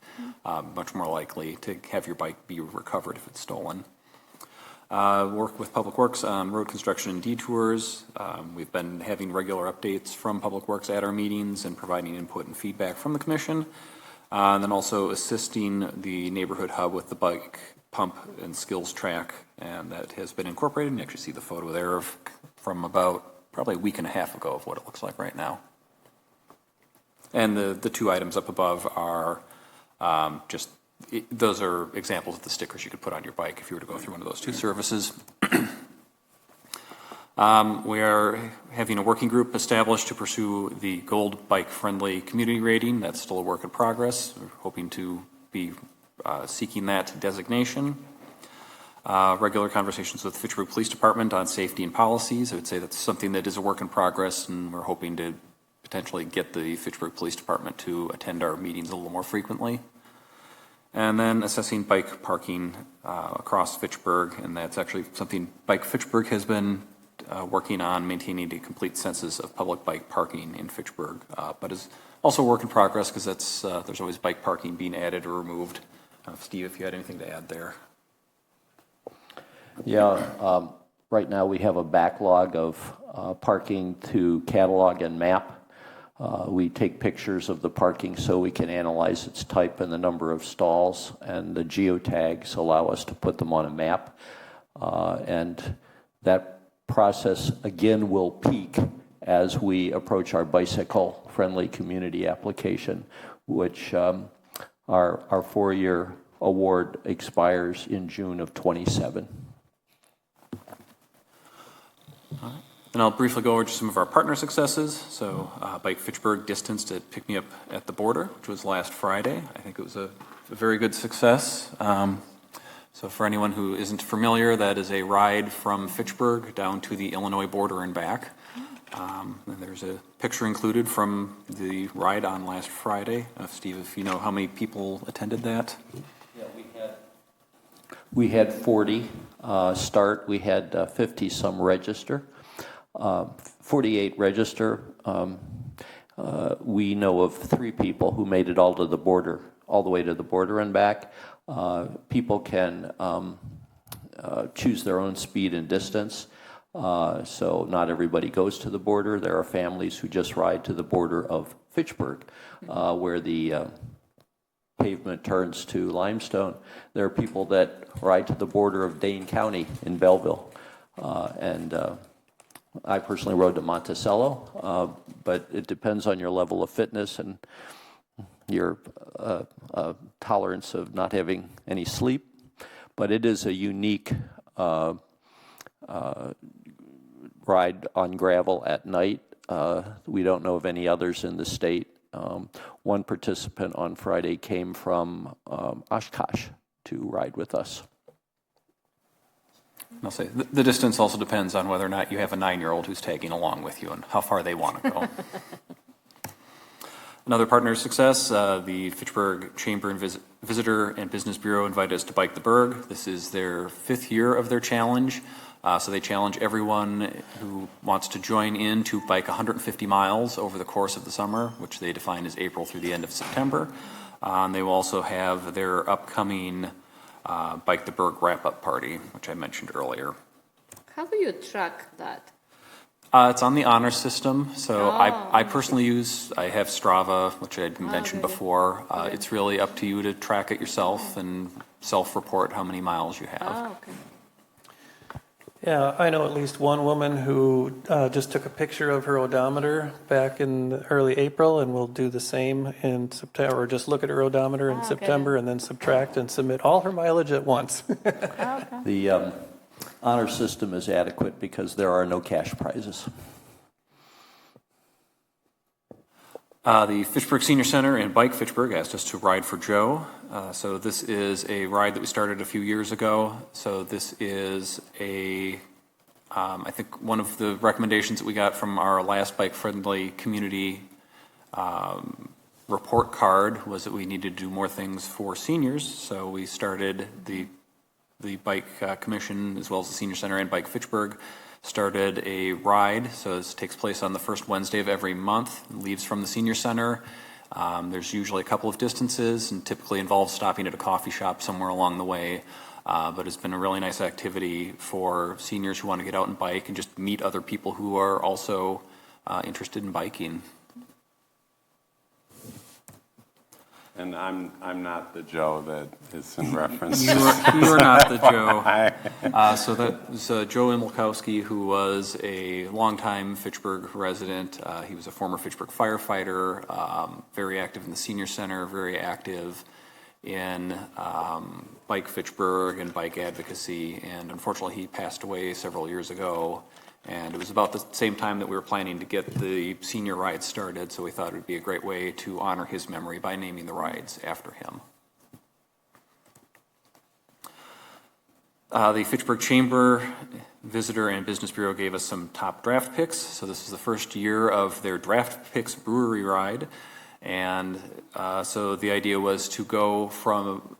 much more likely to have your bike be recovered if it's stolen. Work with Public Works on road construction and detours. We've been having regular updates from Public Works at our meetings and providing input and feedback from the commission. And then also assisting the neighborhood hub with the bike pump and skills track, and that has been incorporated. And you actually see the photo there from about probably a week and a half ago of what it looks like right now. And the two items up above are those are examples of the stickers you could put on your bike if you were to go through one of those two services. We are having a working group established to pursue the Gold Bike Friendly Community rating. That's still a work in progress. We're hoping to be seeking that designation. Regular conversations with Fitchburg Police Department on safety and policies. I would say that's something that is a work in progress, and we're hoping to potentially get the Fitchburg Police Department to attend our meetings a little more frequently. And then assessing bike parking across Fitchburg, and that's actually something Bike Fitchburg has been working on, maintaining a complete census of public bike parking in Fitchburg, but is also a work in progress because there's always bike parking being added or removed. Steve, if you had anything to add there. Yeah, right now we have a backlog of parking to catalog and map. We take pictures of the parking so we can analyze its type and the number of stalls, and the geotags allow us to put them on a map. And that process again will peak as we approach our bicycle-friendly community application, which our 4-year award expires in June of 27. All right. And I'll briefly go over just some of our partner successes. So Bike Fitchburg distanced at Pick Me Up at the Border, which was last Friday. I think it was a very good success. So for anyone who isn't familiar, that is a ride from Fitchburg down to the Illinois border and back. And there's a picture included from the ride on last Friday. Steve, if you know how many people attended that? Yeah, we had 40 start. We had 50 some register. 48 register. We know of 3 people who made it all the way to the border and back. People can choose their own speed and distance. So not everybody goes to the border. There are families who just ride to the border of Fitchburg, where the pavement turns to limestone. There are people that ride to the border of Dane County in Belleville. I personally rode to Monticello, but it depends on your level of fitness and your tolerance of not having any sleep. But it is a unique ride on gravel at night. We don't know of any others in the state. One participant on Friday came from Oshkosh to ride with us. I'll say the distance also depends on whether or not you have a 9-year-old who's tagging along with you and how far they want to go. Another partner success, the Fitchburg Chamber and Visitor and Business Bureau invited us to Bike the Burg. This is their 5th year of their challenge. So they challenge everyone who wants to join in to bike 150 miles over the course of the summer, which they define as April through the end of September. And they will also have their upcoming Bike the Burg wrap-up party, which I mentioned earlier. How do you track that? It's on the honor system. So I personally I have Strava, which I had mentioned before. It's really up to you to track it yourself and self-report how many miles you have. Yeah, I know at least one woman who just took a picture of her odometer back in early April, and will do the same in September, or just look at her odometer in September and then subtract and submit all her mileage at once. The honor system is adequate because there are no cash prizes. The Fitchburg Senior Center and Bike Fitchburg asked us to ride for Joe. So this is a ride that we started a few years ago. So this is I think one of the recommendations that we got from our last bike-friendly community report card was that we needed to do more things for seniors. So we started the Bike Commission, as well as the Senior Center and Bike Fitchburg, started a ride. So this takes place on the first Wednesday of every month. It leaves from the Senior Center. There's usually a couple of distances and typically involves stopping at a coffee shop somewhere along the way. But it's been a really nice activity for seniors who want to get out and bike and just meet other people who are also interested in biking. And I'm not the Joe that is in reference. You are not the Joe. So that was Joe Immelkowski, who was a longtime Fitchburg resident. He was a former Fitchburg firefighter, very active in the senior center, very active in Bike Fitchburg and bike advocacy. And unfortunately, he passed away several years ago. And it was about the same time that we were planning to get the senior rides started, so we thought it would be a great way to honor his memory by naming the rides after him. The Fitchburg Chamber Visitor and Business Bureau gave us some top draft picks. So this is the first year of their draft picks brewery ride. And so the idea was to go from,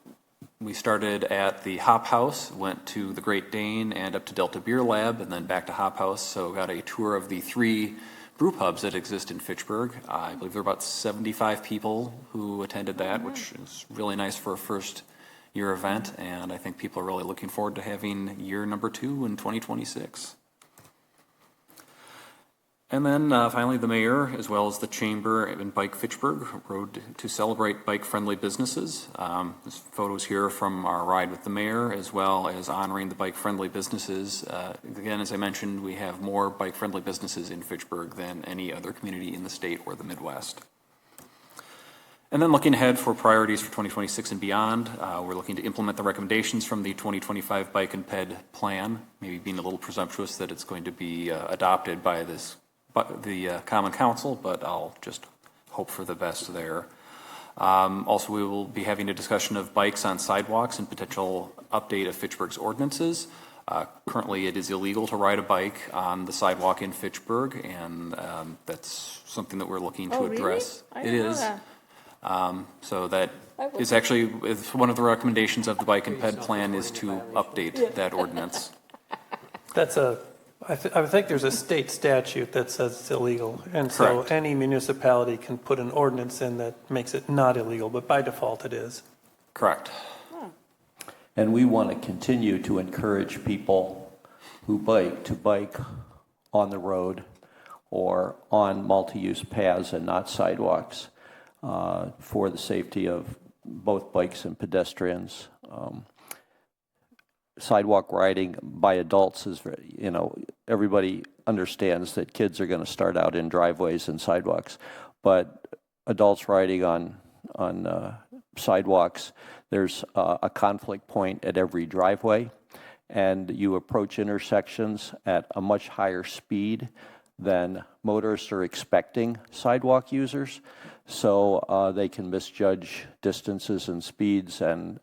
we started at the Hop House, went to the Great Dane and up to Delta Beer Lab, and then back to Hop House. So got a tour of the 3 brew pubs that exist in Fitchburg. I believe there were about 75 people who attended that, which is really nice for a first year event. And I think people are really looking forward to having year number 2 in 2026. And then finally, the mayor, as well as the chamber and Bike Fitchburg, rode to celebrate bike-friendly businesses. This photos here from our ride with the mayor, as well as honoring the bike-friendly businesses. Again, as I mentioned, we have more bike-friendly businesses in Fitchburg than any other community in the state or the Midwest. And then looking ahead for priorities for 2026 and beyond, we're looking to implement the recommendations from the 2025 Bike and Ped Plan, maybe being a little presumptuous that it's going to be adopted by the Common Council, but I'll just hope for the best there. Also, we will be having a discussion of bikes on sidewalks and potential update of Fitchburg's ordinances. Currently, it is illegal to ride a bike on the sidewalk in Fitchburg, and that's something that we're looking to address. Really? It is. So that is actually one of the recommendations of the Bike and Ped Plan is to update that ordinance. I think there's a state statute that says it's illegal, and so Correct. any municipality can put an ordinance in that makes it not illegal, but by default it is. Correct. And we want to continue to encourage people who bike to bike on the road or on multi-use paths and not sidewalks for the safety of both bikes and pedestrians. Sidewalk riding by adults is, everybody understands that kids are going to start out in driveways and sidewalks, but adults riding on sidewalks, there's a conflict point at every driveway, and you approach intersections at a much higher speed than motorists are expecting sidewalk users. So they can misjudge distances and speeds, and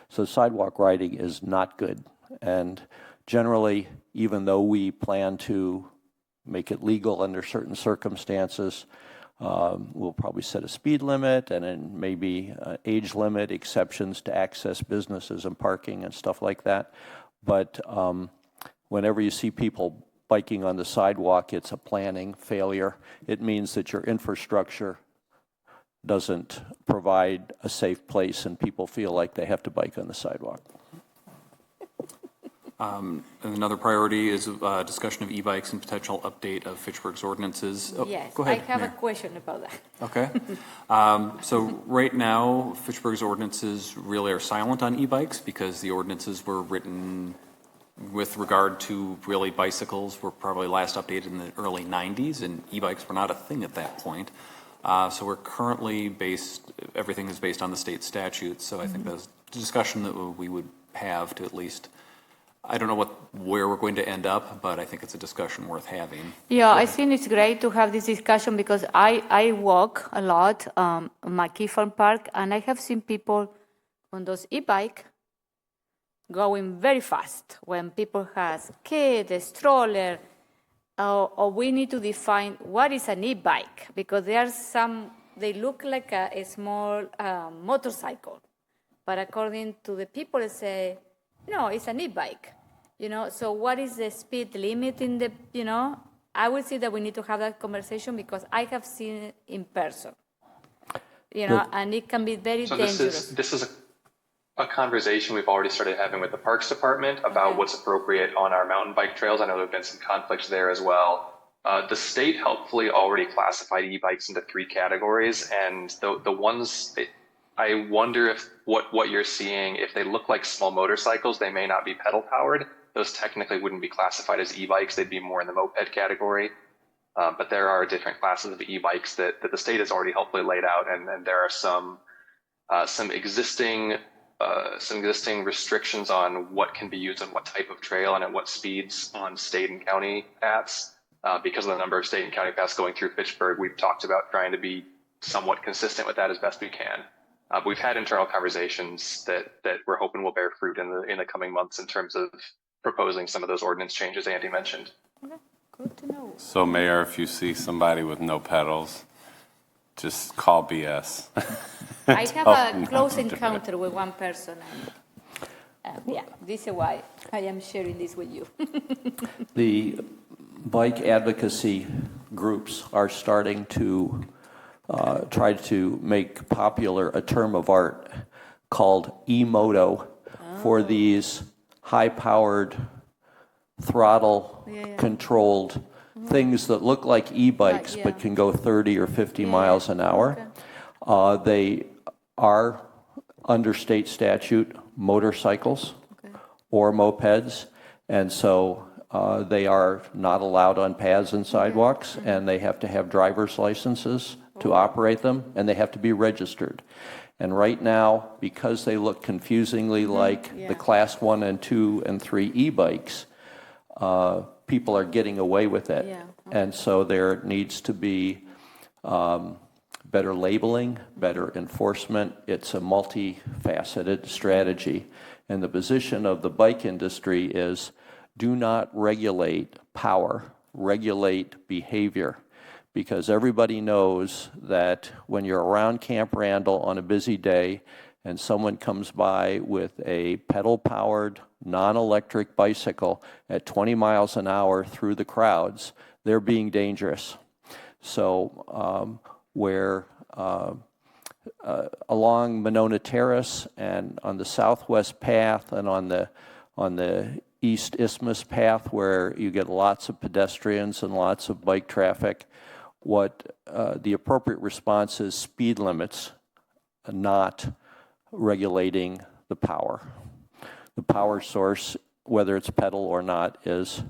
so sidewalk riding is not good. And generally, even though we plan to make it legal under certain circumstances, we'll probably set a speed limit and then maybe age limit, exceptions to access businesses and parking and stuff like that. But whenever you see people biking on the sidewalk, it's a planning failure. It means that your infrastructure doesn't provide a safe place and people feel like they have to bike on the sidewalk. And another priority is discussion of e-bikes and potential update of Fitchburg's ordinances. Oh, Yes, go ahead, I have Mayor. a question about that. Okay. So right now, Fitchburg's ordinances really are silent on e-bikes because the ordinances were written with regard to really bicycles were probably last updated in the early 90s, and e-bikes were not a thing at that point. So we're currently everything is based on the state statutes. So I think that's a discussion that we would have to at least, I don't know where we're going to end up, but I think it's a discussion worth having. Yeah, I think it's great to have this discussion because I walk a lot on McKee Farm Park, and I have seen people on those e-bike going very fast when people has kids, a stroller, or we need to define what is an e-bike because there are some, they look like a small motorcycle, but according to the people, they say, no, it's an e-bike. So what is the speed limit in the, I would say that we need to have that conversation because I have seen it in person, and it can be very dangerous. This is a conversation we've already started having with the Parks Department about what's appropriate on our mountain bike trails. I know there have been some conflicts there as well. The state helpfully already classified e-bikes into 3 categories, and the ones I wonder if what you're seeing, if they look like small motorcycles, they may not be pedal powered. Those technically wouldn't be classified as e-bikes. They'd be more in the moped category. But there are different classes of e-bikes that the state has already helpfully laid out, and there are some existing restrictions on what can be used on what type of trail and at what speeds on state and county paths. Because of the number of state and county paths going through Fitchburg, we've talked about trying to be somewhat consistent with that as best we can. We've had internal conversations that we're hoping will bear fruit in the coming months in terms of proposing some of those ordinance changes Andy mentioned. Okay, good to know. So, Mayor, if you see somebody with no pedals, just call BS. I have a close encounter with one person, and this is why I am sharing this with you. The bike advocacy groups are starting to try to make popular a term of art called e-moto for these high-powered, throttle-controlled things that look like e-bikes but can go 30 or 50 miles an hour. They are, under state statute, motorcycles or mopeds, and so they are not allowed on paths and sidewalks, and they have to have driver's licenses to operate them, and they have to be registered. And right now, because they look confusingly like the Class 1 and 2 and 3 e-bikes, people are getting away with it. And so there needs to be better labeling, better enforcement. It's a multifaceted strategy. And the position of the bike industry is do not regulate power, regulate behavior. Because everybody knows that when you're around Camp Randall on a busy day and someone comes by with a pedal-powered, non-electric bicycle at 20 miles an hour through the crowds, they're being dangerous. So along Monona Terrace and on the Southwest Path and on the East Isthmus Path where you get lots of pedestrians and lots of bike traffic, what the appropriate response is speed limits, not regulating the power. The power source, whether it's pedal or not, is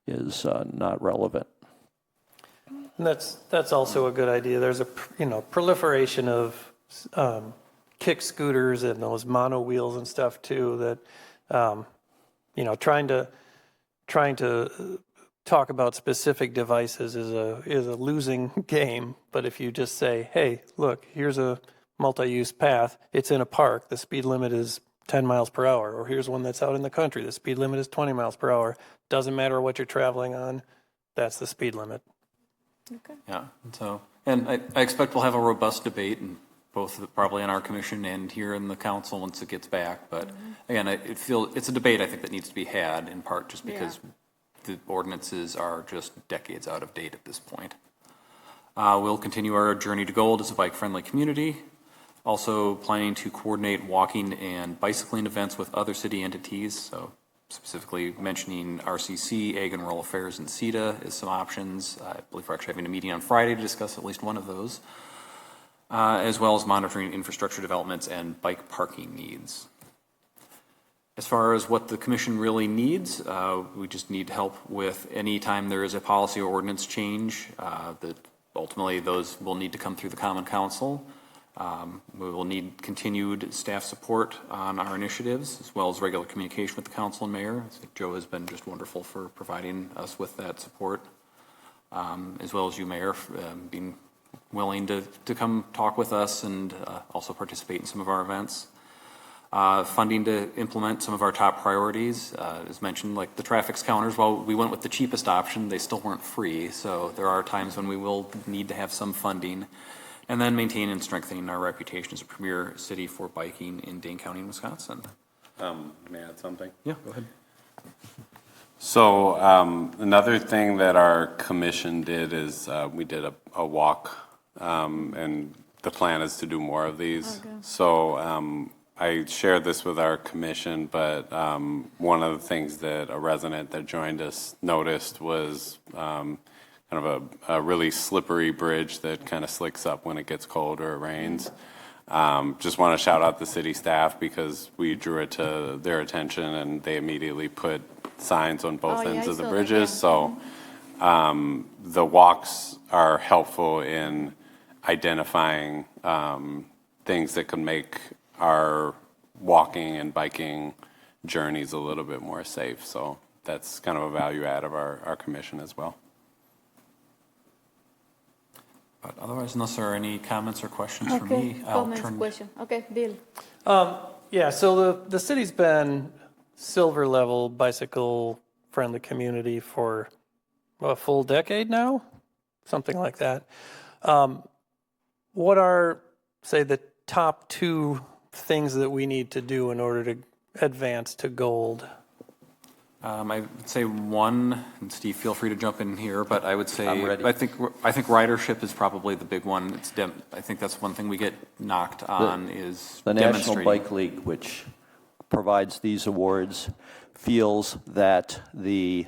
not relevant. And that's also a good idea. There's a proliferation of kick scooters and those mono wheels and stuff too. That trying to talk about specific devices is a losing game. But if you just say, hey, look, here's a multi-use path. It's in a park. The speed limit is 10 miles per hour. Or here's one that's out in the country. The speed limit is 20 miles per hour. Doesn't matter what you're traveling on. That's the speed limit. Okay. Yeah. And I expect we'll have a robust debate, and both probably on our commission and here in the council once it gets back. But again, it's a debate I think that needs to be had in part just because the ordinances are just decades out of date at this point. We'll continue our journey to gold as a bike-friendly community. Also planning to coordinate walking and bicycling events with other city entities. So specifically mentioning RCC, Ag and Rural Affairs, and CETA as some options. I believe we're actually having a meeting on Friday to discuss at least one of those, as well as monitoring infrastructure developments and bike parking needs. As far as what the commission really needs, we just need help with any time there is a policy or ordinance change that ultimately those will need to come through the Common Council. We will need continued staff support on our initiatives, as well as regular communication with the council and mayor. I think Joe has been just wonderful for providing us with that support, as well as you, Mayor, being willing to come talk with us and also participate in some of our events. Funding to implement some of our top priorities, as mentioned, like the traffic counters. While we went with the cheapest option, they still weren't free, so there are times when we will need to have some funding. And then maintaining and strengthening our reputation as a premier city for biking in Dane County, Wisconsin. May I add something? Yeah, go ahead. So another thing that our commission did is we did a walk, and the plan is to do more of these. Okay. So I shared this with our commission, but one of the things that a resident that joined us noticed was kind of a really slippery bridge that kind of slicks up when it gets cold or it rains. Just want to shout out the city staff because we drew it to their attention and they immediately put signs on both ends of the bridges. So the walks are helpful in identifying things that can make our walking and biking journeys a little bit more safe. So that's kind of a value add of our commission as well. But otherwise, unless there are any comments or questions for me, I'll turn. Question. Okay, Bill. Yeah, so the city's been silver level bicycle friendly community for a full decade now, something like that. What are, say, the top two things that we need to do in order to advance to gold? I would say one, and Steve, feel free to jump in here, but I would say I'm ready. I think ridership is probably the big one. I think that's one thing we get knocked on is the demonstrating. National Bike League, which provides these awards, feels that the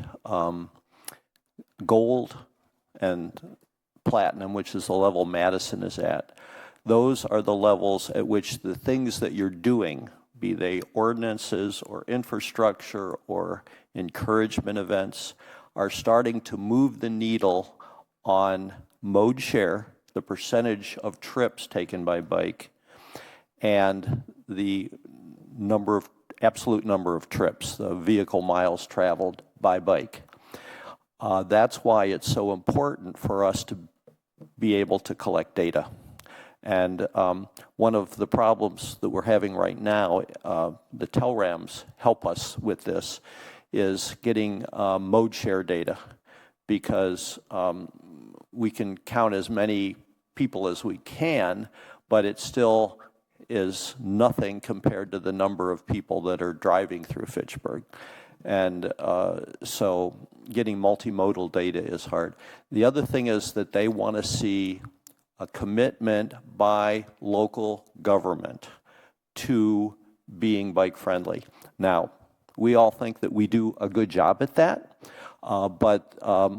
gold and platinum, which is the level Madison is at, those are the levels at which the things that you're doing, be they ordinances or infrastructure or encouragement events, are starting to move the needle on mode share, the percentage of trips taken by bike, and the absolute number of trips, the vehicle miles traveled by bike. That's why it's so important for us to be able to collect data. And one of the problems that we're having right now, the TELRAMs help us with this, is getting mode share data, because we can count as many people as we can, but it still is nothing compared to the number of people that are driving through Fitchburg. And so getting multimodal data is hard. The other thing is that they want to see a commitment by local government to being bike friendly. Now, we all think that we do a good job at that, but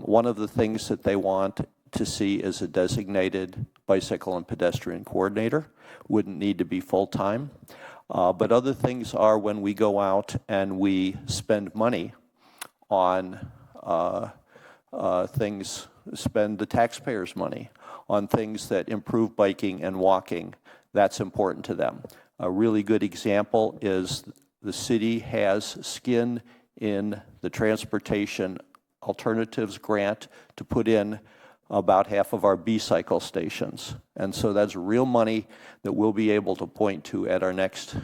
one of the things that they want to see is a designated bicycle and pedestrian coordinator. Wouldn't need to be full-time. But other things are when we go out and we spend money on things, spend the taxpayers' money on things that improve biking and walking. That's important to them. A really good example is the city has skin in the Transportation Alternatives Grant to put in about half of our B-cycle stations. And so that's real money that we'll be able to point to at our next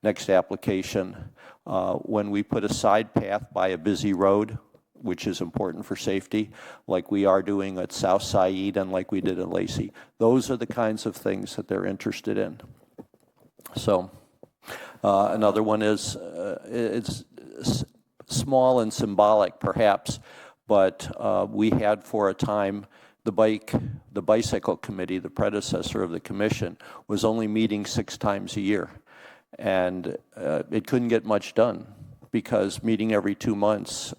application. When we put a side path by a busy road, which is important for safety, like we are doing at South Said and like we did at Lacey. Those are the kinds of things that they're interested in. So another one is, it's small and symbolic perhaps, but we had for a time the bicycle committee, the predecessor of the commission, was only meeting 6 times a year. And it couldn't get much done because meeting every 2 months,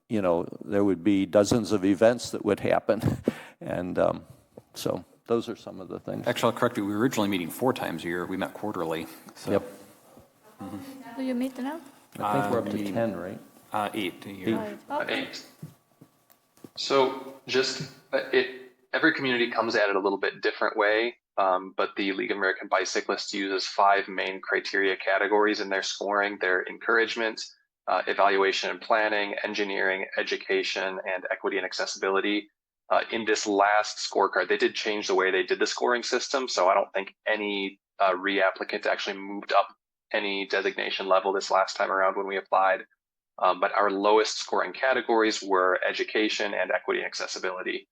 you know, there would be dozens of events that would happen. And so those are some of the things. Actually, I'll correct you. We were originally meeting 4 times a year. We met quarterly. So. Yep. Do you meet now? I think we're up to 10, right? 8 a year. 8. So just every community comes at it a little bit different way, but the League of American Bicyclists uses 5 main criteria categories in their scoring. Their encouragement, evaluation and planning, engineering, education, and equity and accessibility. In this last scorecard, they did change the way they did the scoring system, so I don't think any reapplicant actually moved up any designation level this last time around when we applied. But our lowest scoring categories were education and equity and accessibility.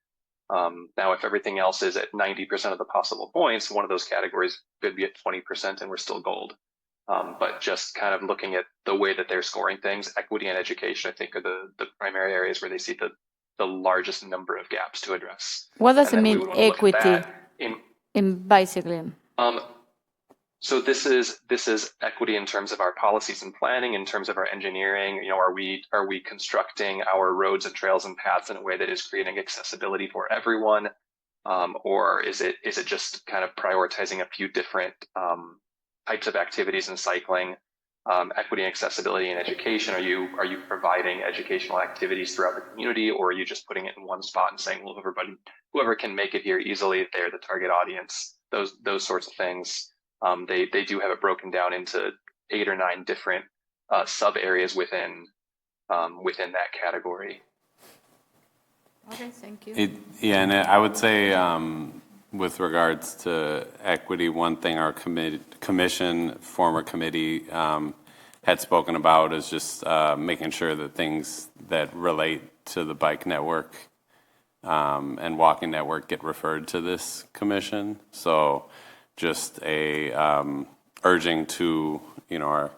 Now, if everything else is at 90% of the possible points, one of those categories could be at 20% and we're still gold. But just kind of looking at the way that they're scoring things, equity and education, I think, are the primary areas where they see the largest number of gaps to address. What does it mean, equity in bicycling? So this is equity in terms of our policies and planning, in terms of our engineering. You know, are we constructing our roads and trails and paths in a way that is creating accessibility for everyone, or is it just kind of prioritizing a few different types of activities in cycling? Equity and accessibility and education. Are you providing educational activities throughout the community, or are you just putting it in one spot and saying, well, whoever can make it here easily, they're the target audience? Those sorts of things. They do have it broken down into 8 or 9 different sub areas within that category. Okay, thank you. Yeah, and I would say with regards to equity, one thing our former committee had spoken about is just making sure that things that relate to the bike network and walking network get referred to this commission. So just a urging to our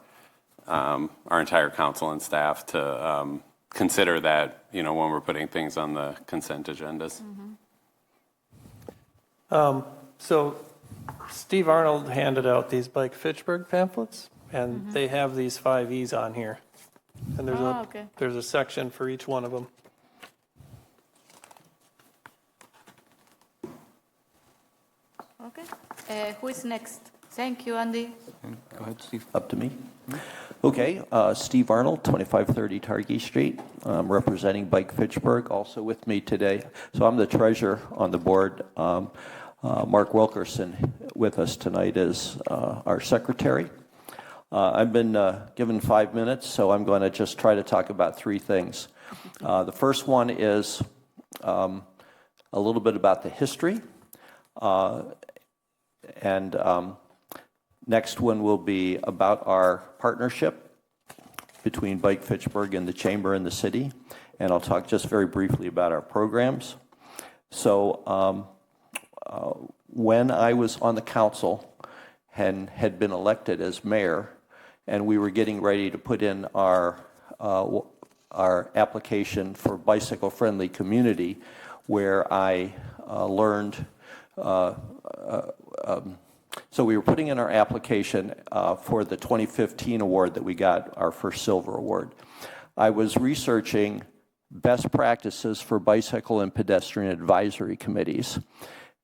entire council and staff to consider that when we're putting things on the consent agendas. So Steve Arnold handed out these Bike Fitchburg pamphlets, and they have these 5 E's on here, and there's a section for each one of them. Okay. Who is next? Thank you, Andy. Go ahead, Steve. Up to me? Okay. Steve Arnold, 2530 Targhee Street. I'm representing Bike Fitchburg. Also with me today, so I'm the treasurer on the board. Mark Wilkerson with us tonight is our secretary. I've been given 5 minutes, so I'm going to just try to talk about 3 things. The first one is a little bit about the history. And next one will be about our partnership between Bike Fitchburg and the Chamber and the city. And I'll talk just very briefly about our programs. So when I was on the council and had been elected as mayor, and we were getting ready to put in our application for bicycle-friendly community, where I learned so we were putting in our application for the 2015 award that we got, our first silver award. I was researching best practices for bicycle and pedestrian advisory committees,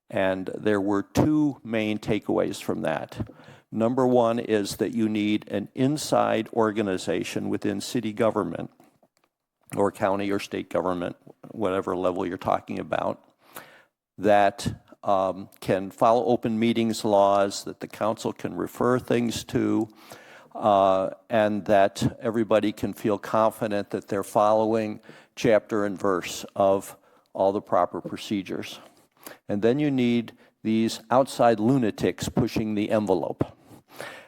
and there were 2 main takeaways from that. Number one is that you need an inside organization within city government or county or state government, whatever level you're talking about, that can follow open meetings laws, that the council can refer things to, and that everybody can feel confident that they're following chapter and verse of all the proper procedures. And then you need these outside lunatics pushing the envelope.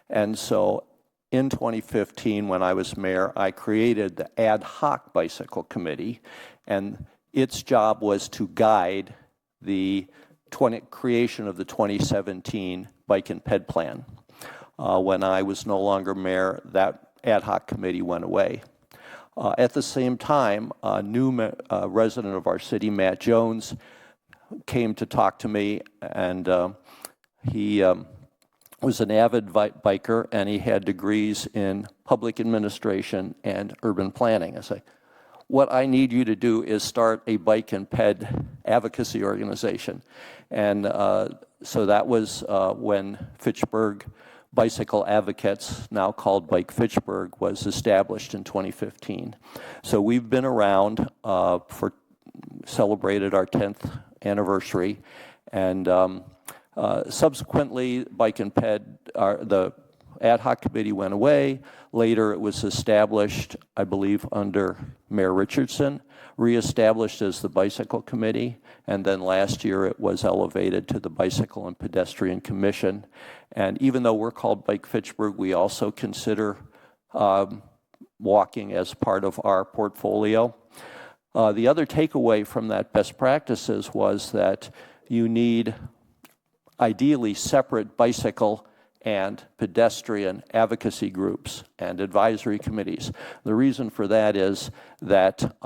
And so in 2015, when I was mayor, I created the ad hoc bicycle committee, and its job was to guide the creation of the 2017 Bike and Ped Plan. When I was no longer mayor, that ad hoc committee went away. At the same time, a new resident of our city, Matt Jones, came to talk to me, and he was an avid biker, and he had degrees in public administration and urban planning. I say, what I need you to do is start a bike and ped advocacy organization. And so that was when Fitchburg Bicycle Advocates, now called Bike Fitchburg, was established in 2015. So we've been around celebrated our 10th anniversary, and subsequently Bike and Ped, the ad hoc committee went away. Later it was established, I believe, under Mayor Richardson, reestablished as the Bicycle Committee, and then last year it was elevated to the Bicycle and Pedestrian Commission. And even though we're called Bike Fitchburg, we also consider walking as part of our portfolio. The other takeaway from that best practices was that you need ideally separate bicycle and pedestrian advocacy groups and advisory committees. The reason for that is that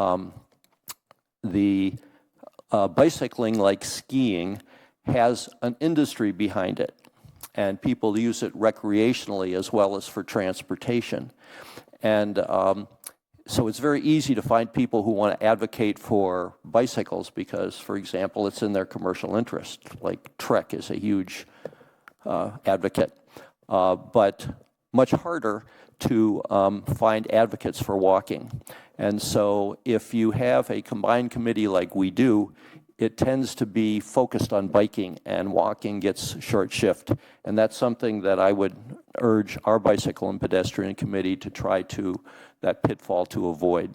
bicycling, like skiing, has an industry behind it, and people use it recreationally as well as for transportation. And so it's very easy to find people who want to advocate for bicycles because, for example, it's in their commercial interest. Like Trek is a huge advocate, but much harder to find advocates for walking. And so if you have a combined committee like we do, it tends to be focused on biking, and walking gets short shift. And that's something that I would urge our Bicycle and Pedestrian Committee to try that pitfall to avoid.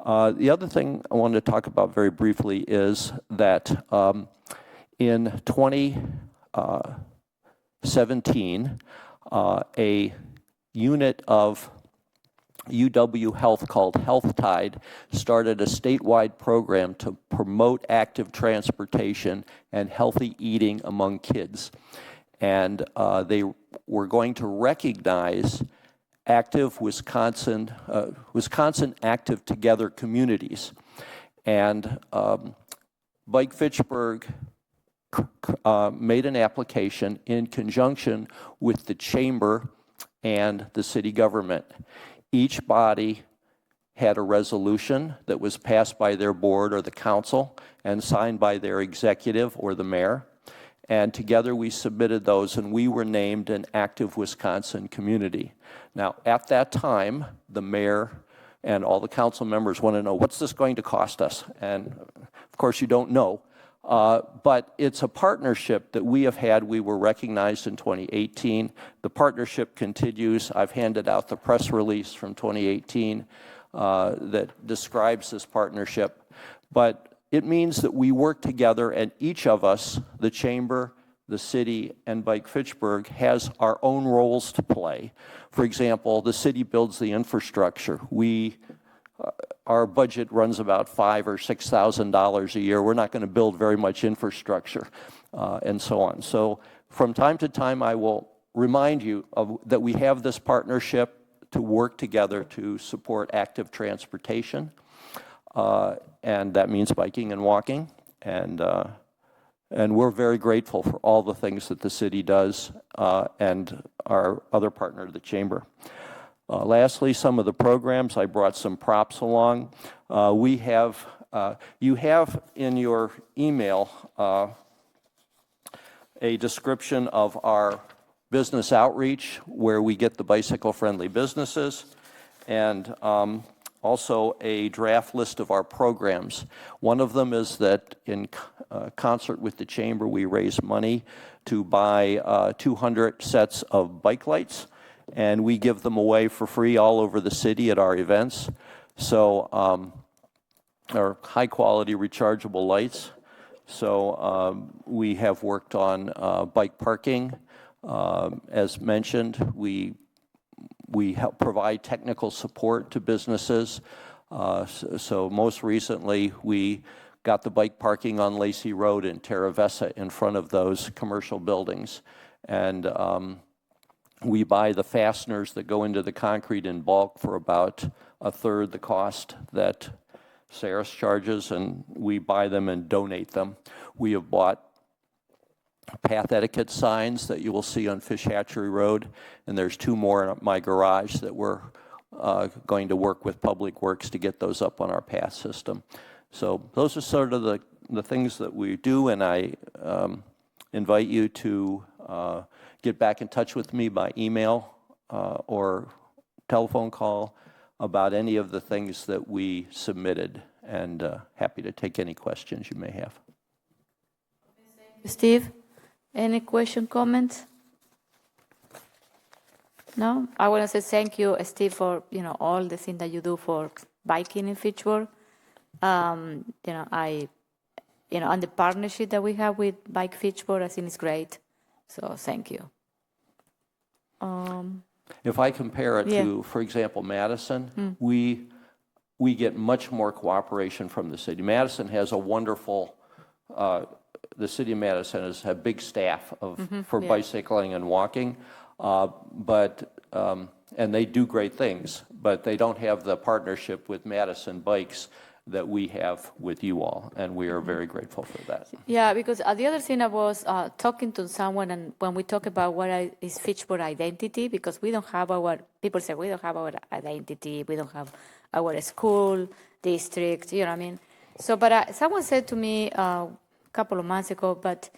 The other thing I wanted to talk about very briefly is that in 2017, a unit of UW Health called Health Tide started a statewide program to promote active transportation and healthy eating among kids. And they were going to recognize active Wisconsin Active Together communities. And Bike Fitchburg made an application in conjunction with the chamber and the city government. Each body had a resolution that was passed by their board or the council and signed by their executive or the mayor. And together we submitted those, and we were named an Active Wisconsin Community. Now, at that time, the mayor and all the council members want to know, what's this going to cost us? And of course, you don't know. But it's a partnership that we have had. We were recognized in 2018. The partnership continues. I've handed out the press release from 2018 that describes this partnership. But it means that we work together, and each of us, the chamber, the city, and Bike Fitchburg, has our own roles to play. For example, the city builds the infrastructure. Our budget runs about $5,000 or $6,000 a year. We're not going to build very much infrastructure, and so on. So from time to time, I will remind you that we have this partnership to work together to support active transportation, and that means biking and walking. And we're very grateful for all the things that the city does and our other partner, the chamber. Lastly, some of the programs, I brought some props along. You have in your email a description of our business outreach, where we get the bicycle-friendly businesses, and also a draft list of our programs. One of them is that in concert with the chamber, we raise money to buy 200 sets of bike lights, and we give them away for free all over the city at our events. So, our high-quality rechargeable lights. So we have worked on bike parking. As mentioned, we help provide technical support to businesses. So most recently, we got the bike parking on Lacey Road in Terra Vesa in front of those commercial buildings. And we buy the fasteners that go into the concrete in bulk for about a third the cost that Saris charges, and we buy them and donate them. We have bought path etiquette signs that you will see on Fish Hatchery Road, and there's 2 more in my garage that we're going to work with Public Works to get those up on our path system. So those are sort of the things that we do, and I invite you to get back in touch with me by email or telephone call about any of the things that we submitted, and happy to take any questions you may have. Steve, any question, comments? No? I want to say thank you, Steve, for all the things that you do for biking in Fitchburg. And the partnership that we have with Bike Fitchburg, I think is great. So thank you. If I compare it to, for example, Madison, we get much more cooperation from the city. Madison has a wonderful, the city of Madison has a big staff for bicycling and walking, and they do great things, but they don't have the partnership with Madison Bikes that we have with you all, and we are very grateful for that. Yeah, because the other thing I was talking to someone, and when we talk about what is Fitchburg identity, because we don't have people say we don't have our identity, we don't have our school district, you know what I mean? So, but someone said to me a couple of months ago, but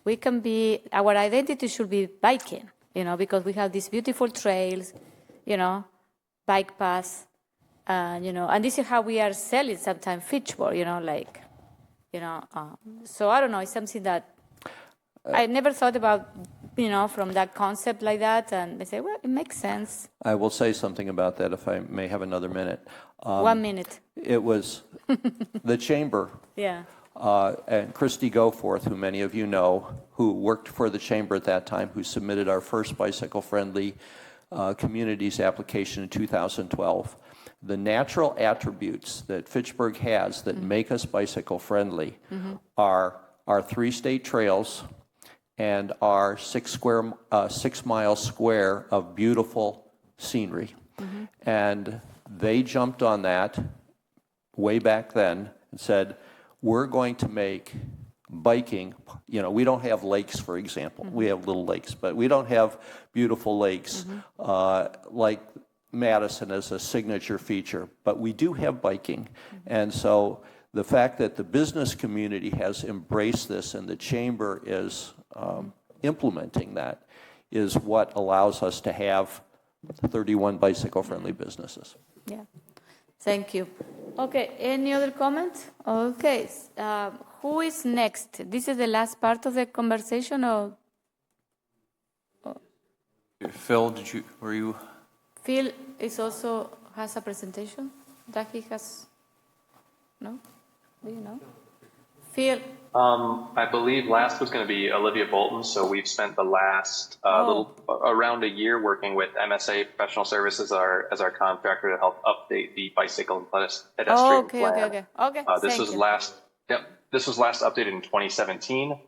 we can be, our identity should be biking, because we have these beautiful trails, bike paths, and this is how we are selling sometimes Fitchburg, so I don't know, it's something that I never thought about, from that concept like that, and I say, well, it makes sense. I will say something about that if I may have another minute. 1 minute. It was the chamber. Yeah. And Christy Goforth, who many of you know, who worked for the chamber at that time, who submitted our first bicycle-friendly communities application in 2012. The natural attributes that Fitchburg has that make us bicycle-friendly are our 3 state trails and our 6 mile square of beautiful scenery. And they jumped on that way back then and said, we're going to make biking, we don't have lakes, for example. We have little lakes, but we don't have beautiful lakes like Madison as a signature feature, but we do have biking. And so the fact that the business community has embraced this and the chamber is implementing that is what allows us to have 31 bicycle-friendly businesses. Yeah, thank you. Okay, any other comments? Okay, who is next? This is the last part of the conversation, or? Phil, were you? Phil has a presentation that he has. No? Do you know? Phil. I believe last was going to be Olivia Bolton. So we've spent the last around a year working with MSA Professional Services as our contractor to help update the bicycle and pedestrian plan. Okay. This was last updated in 2017.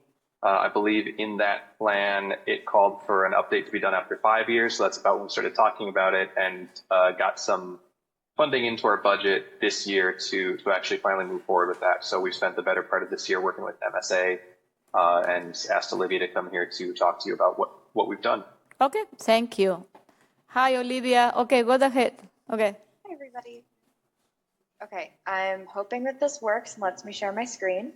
I believe in that plan, it called for an update to be done after 5 years. So that's about when we started talking about it and got some funding into our budget this year to actually finally move forward with that. So we've spent the better part of this year working with MSA and asked Olivia to come here to talk to you about what we've done. Okay, thank you. Hi, Olivia. Okay, go ahead. Okay. Hi, everybody. Okay, I'm hoping that this works and lets me share my screen.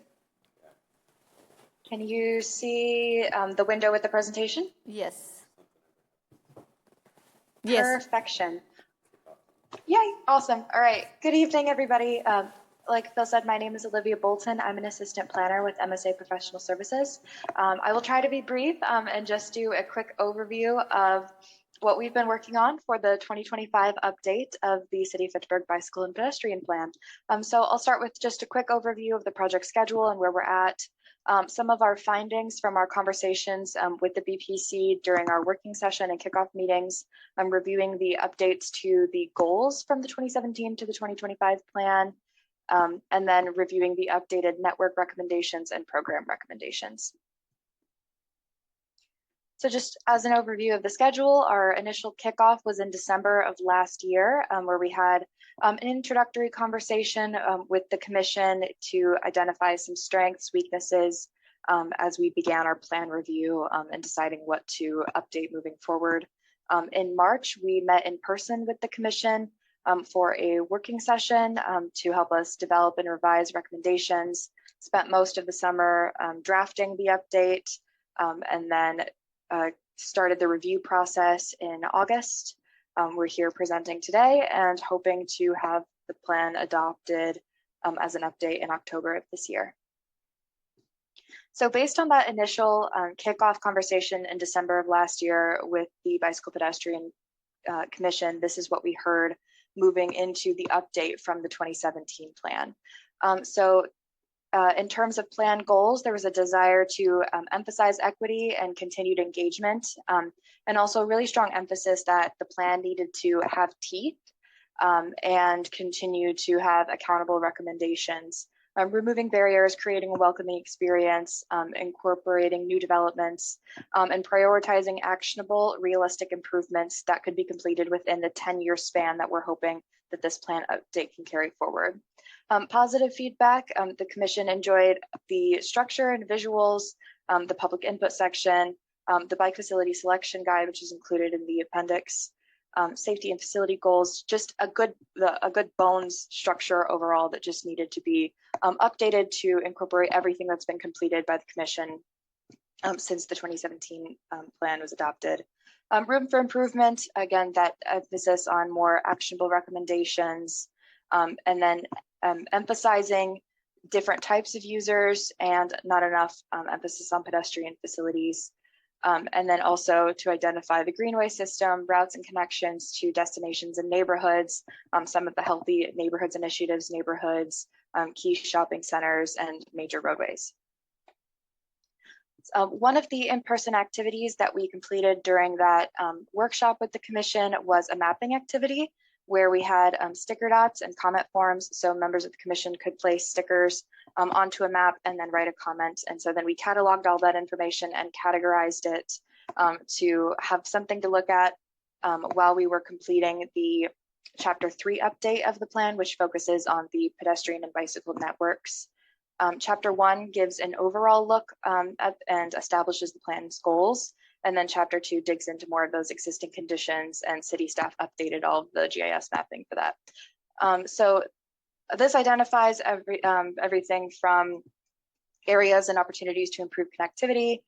Can you see the window with the presentation? Yes. Perfection. Yay, awesome. All right, good evening, everybody. Like Phil said, my name is Olivia Bolton. I'm an assistant planner with MSA Professional Services. I will try to be brief and just do a quick overview of what we've been working on for the 2025 update of the City of Fitchburg Bicycle and Pedestrian Plan. So I'll start with just a quick overview of the project schedule and where we're at. Some of our findings from our conversations with the BPC during our working session and kickoff meetings. I'm reviewing the updates to the goals from the 2017 to the 2025 plan, and then reviewing the updated network recommendations and program recommendations. So just as an overview of the schedule, our initial kickoff was in December of last year, where we had an introductory conversation with the commission to identify some strengths, weaknesses, as we began our plan review and deciding what to update moving forward. In March, we met in person with the Commission for a working session to help us develop and revise recommendations. Spent most of the summer drafting the update and then started the review process in August. We're here presenting today and hoping to have the plan adopted as an update in October of this year. So based on that initial kickoff conversation in December of last year with the Bicycle Pedestrian Commission, this is what we heard moving into the update from the 2017 plan. In terms of plan goals, there was a desire to emphasize equity and continued engagement, and also a really strong emphasis that the plan needed to have teeth and continue to have accountable recommendations, removing barriers, creating a welcoming experience, incorporating new developments, and prioritizing actionable, realistic improvements that could be completed within the 10-year span that we're hoping that this plan update can carry forward. Positive feedback, the Commission enjoyed the structure and visuals, the public input section, the bike facility selection guide, which is included in the appendix, safety and facility goals, just a good bones structure overall that just needed to be updated to incorporate everything that's been completed by the Commission since the 2017 plan was adopted. Room for improvement, again, that emphasis on more actionable recommendations, and then emphasizing different types of users and not enough emphasis on pedestrian facilities. And then also to identify the greenway system, routes and connections to destinations and neighborhoods, some of the healthy neighborhoods initiatives, neighborhoods, key shopping centers, and major roadways. One of the in-person activities that we completed during that workshop with the Commission was a mapping activity where we had sticker dots and comment forms, so members of the Commission could place stickers onto a map and then write a comment. And so then we cataloged all that information and categorized it to have something to look at while we were completing the Chapter 3 update of the plan, which focuses on the pedestrian and bicycle networks. Chapter 1 gives an overall look and establishes the plan's goals. And then Chapter 2 digs into more of those existing conditions, and city staff updated all of the GIS mapping for that. So this identifies everything from areas and opportunities to improve connectivity,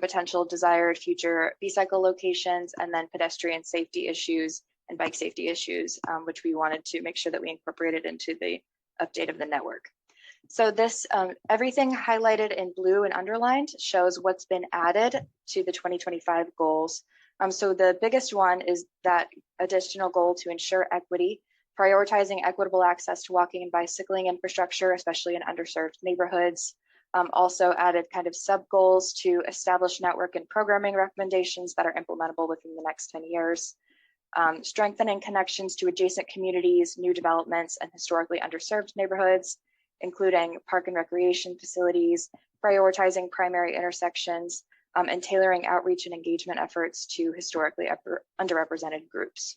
potential desired future bicycle locations, and then pedestrian safety issues and bike safety issues, which we wanted to make sure that we incorporated into the update of the network. So this, everything highlighted in blue and underlined shows what's been added to the 2025 goals. So the biggest one is that additional goal to ensure equity, prioritizing equitable access to walking and bicycling infrastructure, especially in underserved neighborhoods. Also added kind of sub goals to establish network and programming recommendations that are implementable within the next 10 years. Strengthening connections to adjacent communities, new developments, and historically underserved neighborhoods, including park and recreation facilities, prioritizing primary intersections, and tailoring outreach and engagement efforts to historically underrepresented groups.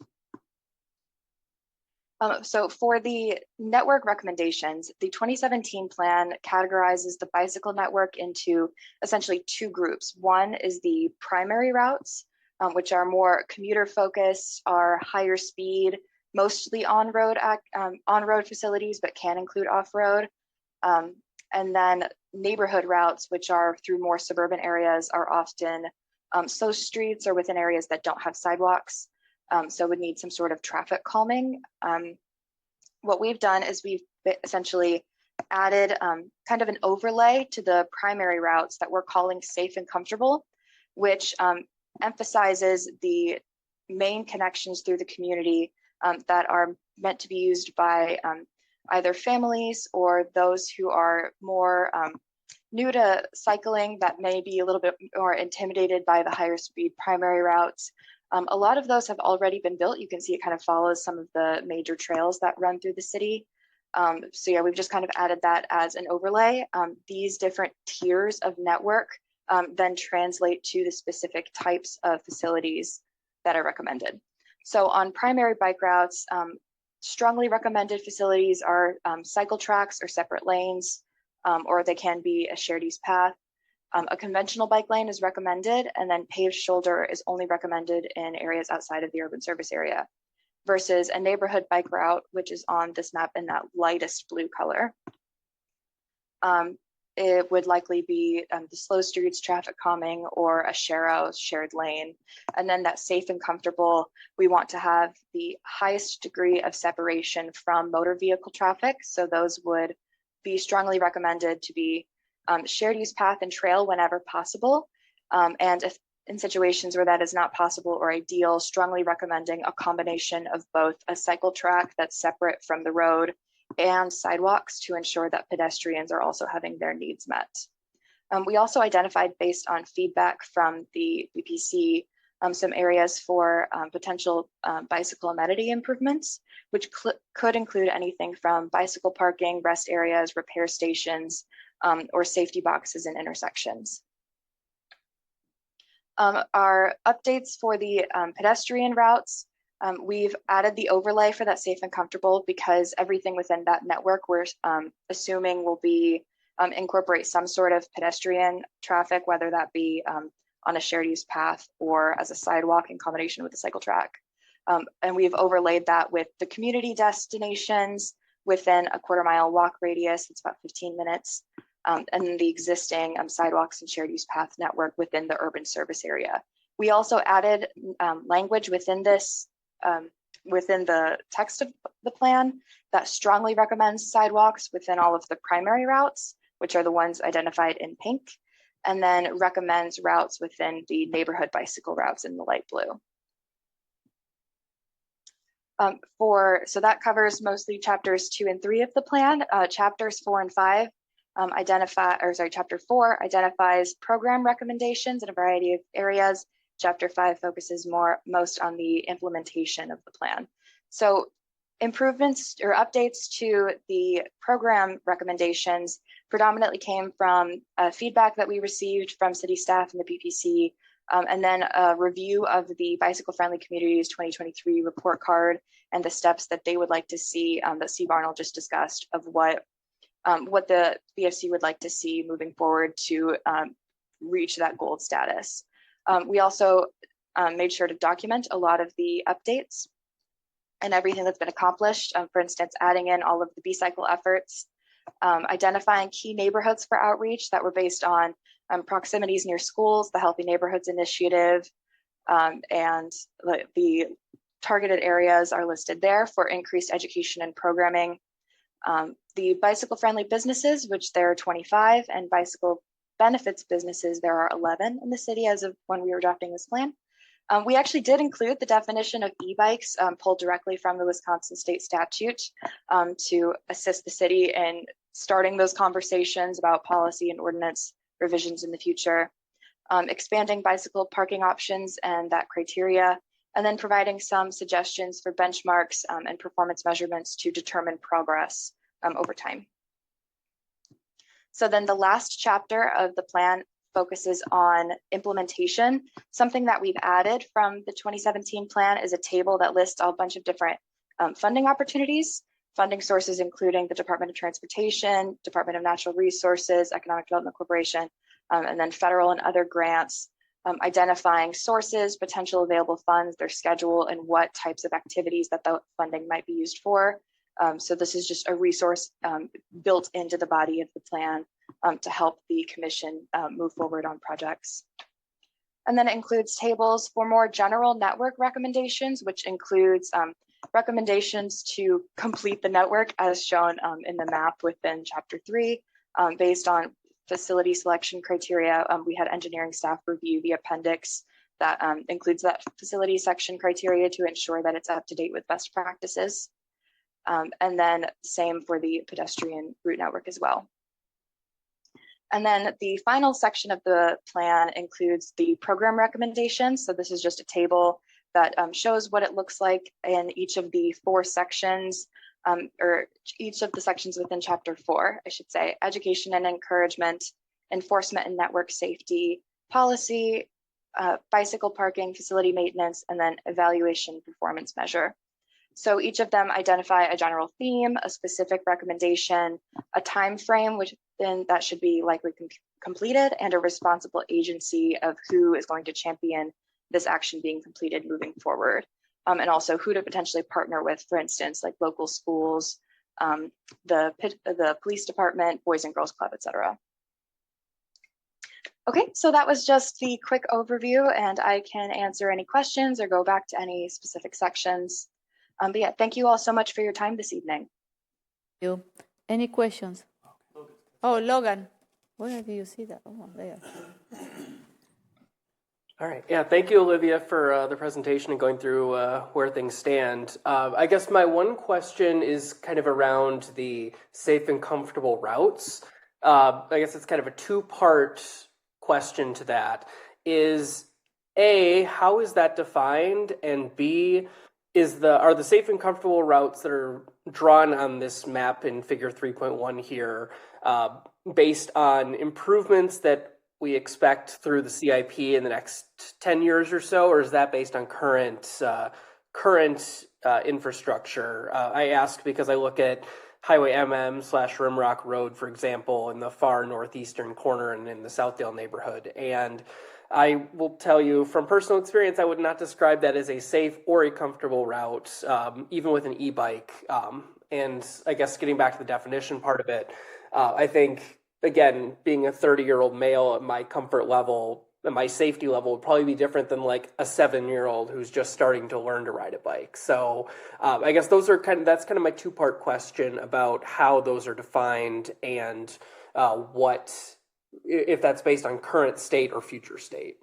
So for the network recommendations, the 2017 plan categorizes the bicycle network into essentially two groups. One is the primary routes, which are more commuter focused, are higher speed, mostly on-road facilities, but can include off-road. And then neighborhood routes, which are through more suburban areas, are often so streets or within areas that don't have sidewalks. So would need some sort of traffic calming. What we've done is we've essentially added kind of an overlay to the primary routes that we're calling safe and comfortable, which emphasizes the main connections through the community that are meant to be used by either families or those who are more new to cycling that may be a little bit more intimidated by the higher speed primary routes. A lot of those have already been built. You can see it kind of follows some of the major trails that run through the city. So yeah, we've just kind of added that as an overlay. These different tiers of network then translate to the specific types of facilities that are recommended. So on primary bike routes, strongly recommended facilities are cycle tracks or separate lanes, or they can be a shared use path. A conventional bike lane is recommended, and then paved shoulder is only recommended in areas outside of the urban service area, versus a neighborhood bike route, which is on this map in that lightest blue color. It would likely be the slow streets, traffic calming, or a shared lane. And then that safe and comfortable, we want to have the highest degree of separation from motor vehicle traffic. So those would be strongly recommended to be shared use path and trail whenever possible. And if in situations where that is not possible or ideal, strongly recommending a combination of both a cycle track that's separate from the road and sidewalks to ensure that pedestrians are also having their needs met. We also identified, based on feedback from the BPC, some areas for potential bicycle amenity improvements, which could include anything from bicycle parking, rest areas, repair stations, or safety boxes in intersections. Our updates for the pedestrian routes, we've added the overlay for that safe and comfortable because everything within that network we're assuming will be incorporate some sort of pedestrian traffic, whether that be on a shared use path or as a sidewalk in combination with a cycle track. And we've overlaid that with the community destinations within a 1/4 mile walk radius, it's about 15 minutes, and the existing sidewalks and shared use path network within the urban service area. We also added language within this, within the text of the plan that strongly recommends sidewalks within all of the primary routes, which are the ones identified in pink, and then recommends routes within the neighborhood bicycle routes in the light blue. So that covers mostly chapters 2 and 3 of the plan. Chapters 4 and 5 chapter 4 identifies program recommendations in a variety of areas. Chapter 5 focuses most on the implementation of the plan. So improvements or updates to the program recommendations predominantly came from feedback that we received from city staff and the BPC, and then a review of the Bicycle Friendly Communities 2023 report card and the steps that they would like to see, that Steve Arnold just discussed, of what the BFC would like to see moving forward to reach that gold status. We also made sure to document a lot of the updates and everything that's been accomplished. For instance, adding in all of the B-cycle efforts, identifying key neighborhoods for outreach that were based on proximities near schools, the Healthy Neighborhoods Initiative, and the targeted areas are listed there for increased education and programming. The bicycle-friendly businesses, which there are 25, and bicycle benefits businesses, there are 11 in the city as of when we were drafting this plan. We actually did include the definition of e-bikes pulled directly from the Wisconsin state statute to assist the city in starting those conversations about policy and ordinance revisions in the future, expanding bicycle parking options and that criteria, and then providing some suggestions for benchmarks and performance measurements to determine progress over time. So then the last chapter of the plan focuses on implementation. Something that we've added from the 2017 plan is a table that lists a bunch of different funding opportunities, funding sources including the Department of Transportation, Department of Natural Resources, Economic Development Corporation, and then federal and other grants, identifying sources, potential available funds, their schedule, and what types of activities that the funding might be used for. So this is just a resource built into the body of the plan to help the commission move forward on projects. And then it includes tables for more general network recommendations, which includes recommendations to complete the network as shown in the map within chapter 3, based on facility selection criteria. We had engineering staff review the appendix that includes that facility section criteria to ensure that it's up to date with best practices. And then same for the pedestrian route network as well. And then the final section of the plan includes the program recommendations. So this is just a table that shows what it looks like in each of the 4 sections, or each of the sections within chapter 4, I should say: education and encouragement, enforcement and network safety, policy, bicycle parking, facility maintenance, and then evaluation performance measure. So each of them identify a general theme, a specific recommendation, a time frame then that should be likely completed, and a responsible agency of who is going to champion this action being completed moving forward. And also who to potentially partner with, for instance, like local schools, the police department, Boys and Girls Club, etc. Okay, so that was just the quick overview, and I can answer any questions or go back to any specific sections. But yeah, thank you all so much for your time this evening. Thank you. Any questions? Oh, Logan, where do you see that? Oh, there. All right. Yeah, thank you, Olivia, for the presentation and going through where things stand. I guess my one question is kind of around the safe and comfortable routes. I guess it's kind of a two-part question to that. Is A, how is that defined? And B, are the safe and comfortable routes that are drawn on this map in figure 3.1 here based on improvements that we expect through the CIP in the next 10 years or so, or is that based on current infrastructure? I ask because I look at Highway MM/Rimrock Road, for example, in the far northeastern corner and in the Southdale neighborhood. And I will tell you from personal experience, I would not describe that as a safe or a comfortable route, even with an e-bike. And I guess getting back to the definition part of it, I think, again, being a 30-year-old male at my comfort level and my safety level would probably be different than like a 7-year-old who's just starting to learn to ride a bike. So I guess that's kind of my two-part question about how those are defined and if that's based on current state or future state.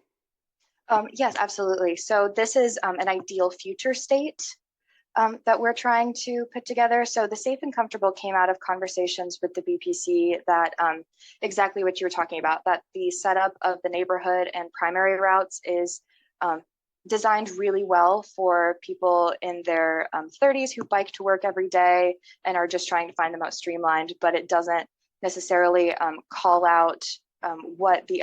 Yes, absolutely. So this is an ideal future state that we're trying to put together. So the safe and comfortable came out of conversations with the BPC that exactly what you were talking about, that the setup of the neighborhood and primary routes is designed really well for people in their 30s who bike to work every day and are just trying to find the most streamlined, but it doesn't necessarily call out what the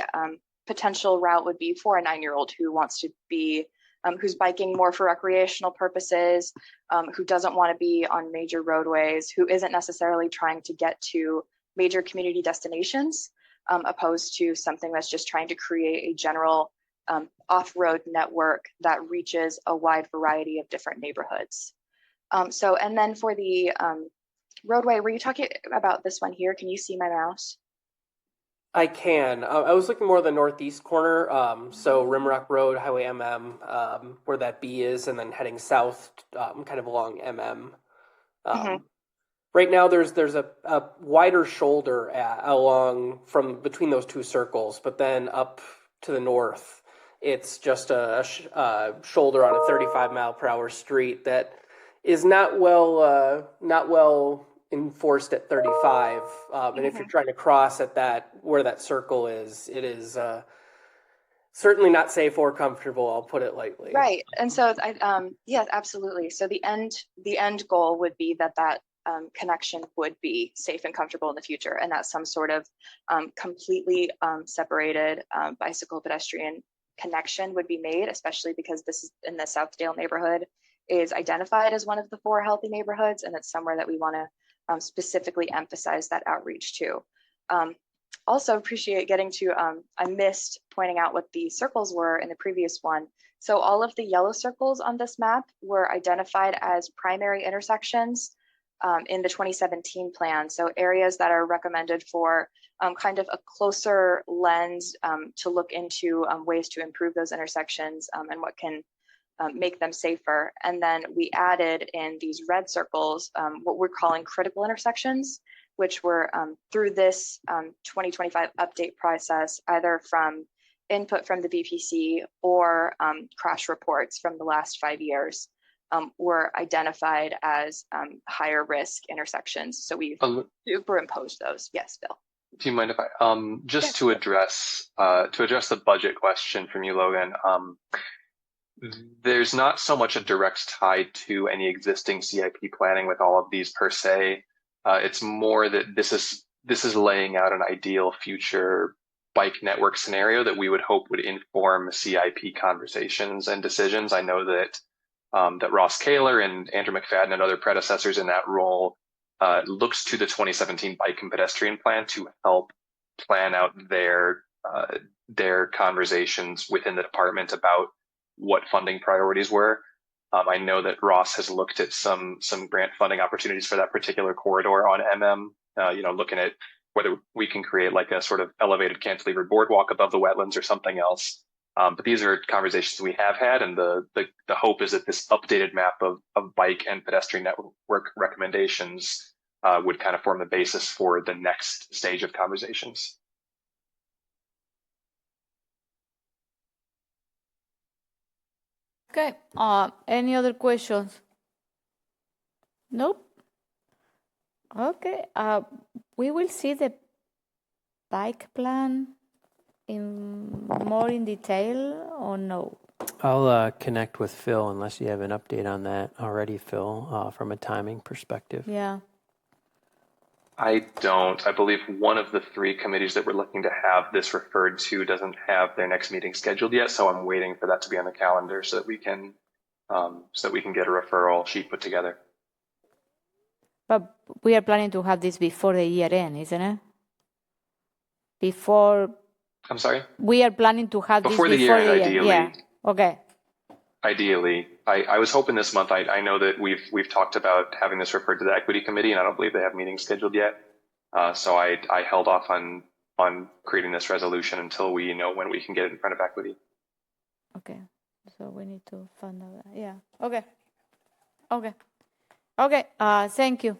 potential route would be for a 9-year-old who wants to be who's biking more for recreational purposes, who doesn't want to be on major roadways, who isn't necessarily trying to get to major community destinations, opposed to something that's just trying to create a general off-road network that reaches a wide variety of different neighborhoods. And then for the roadway, were you talking about this one here? Can you see my mouse? I can. I was looking more at the northeast corner, so Rimrock Road, Highway MM, where that B is, and then heading south, kind of along MM. Right now, there's a wider shoulder along from between those two circles, but then up to the north, it's just a shoulder on a 35-mile-per-hour street that is not well enforced at 35, and if you're trying to cross at where that circle is, it is certainly not safe or comfortable. I'll put it lightly. Right, and so yeah, absolutely. So the end goal would be that connection would be safe and comfortable in the future, and that some sort of completely separated bicycle pedestrian connection would be made, especially because this is in the Southdale neighborhood is identified as one of the 4 healthy neighborhoods, and it's somewhere that we want to specifically emphasize that outreach too. Also appreciate getting to, I missed pointing out what the circles were in the previous one. So all of the yellow circles on this map were identified as primary intersections in the 2017 plan. So areas that are recommended for kind of a closer lens to look into ways to improve those intersections and what can make them safer. And then we added in these red circles what we're calling critical intersections, which were through this 2025 update process, either from input from the BPC or crash reports from the last 5 years, were identified as higher risk intersections. So we've superimposed those. Yes, Bill. Do you mind if I just to address the budget question from you, Logan? There's not so much a direct tie to any existing CIP planning with all of these per se. It's more that this is laying out an ideal future bike network scenario that we would hope would inform CIP conversations and decisions. I know that that Ross Kaler and Andrew McFadden and other predecessors in that role looks to the 2017 Bike and Pedestrian Plan to help plan out their conversations within the department about what funding priorities were. I know that Ross has looked at some grant funding opportunities for that particular corridor on MM, looking at whether we can create like a sort of elevated cantilever boardwalk above the wetlands or something else. But these are conversations we have had, and the hope is that this updated map of bike and pedestrian network recommendations would kind of form the basis for the next stage of conversations. Okay, any other questions? Nope. Okay, we will see the bike plan more in detail or no? I'll connect with Phil unless you have an update on that already, Phil, from a timing perspective. Yeah. I don't. I believe one of the three committees that we're looking to have this referred to doesn't have their next meeting scheduled yet, so I'm waiting for that to be on the calendar so that we can get a referral sheet put together. But we are planning to have this before the year end, isn't it? Before. I'm sorry? We are planning to have before this the before year end, ideally. Yeah. Okay. Ideally, I was hoping this month. I know that we've talked about having this referred to the equity committee, and I don't believe they have meetings scheduled yet. So I held off on creating this resolution until we know when we can get it in front of equity. Okay. So we need to find out. Yeah. Okay. Okay. Okay. Thank you.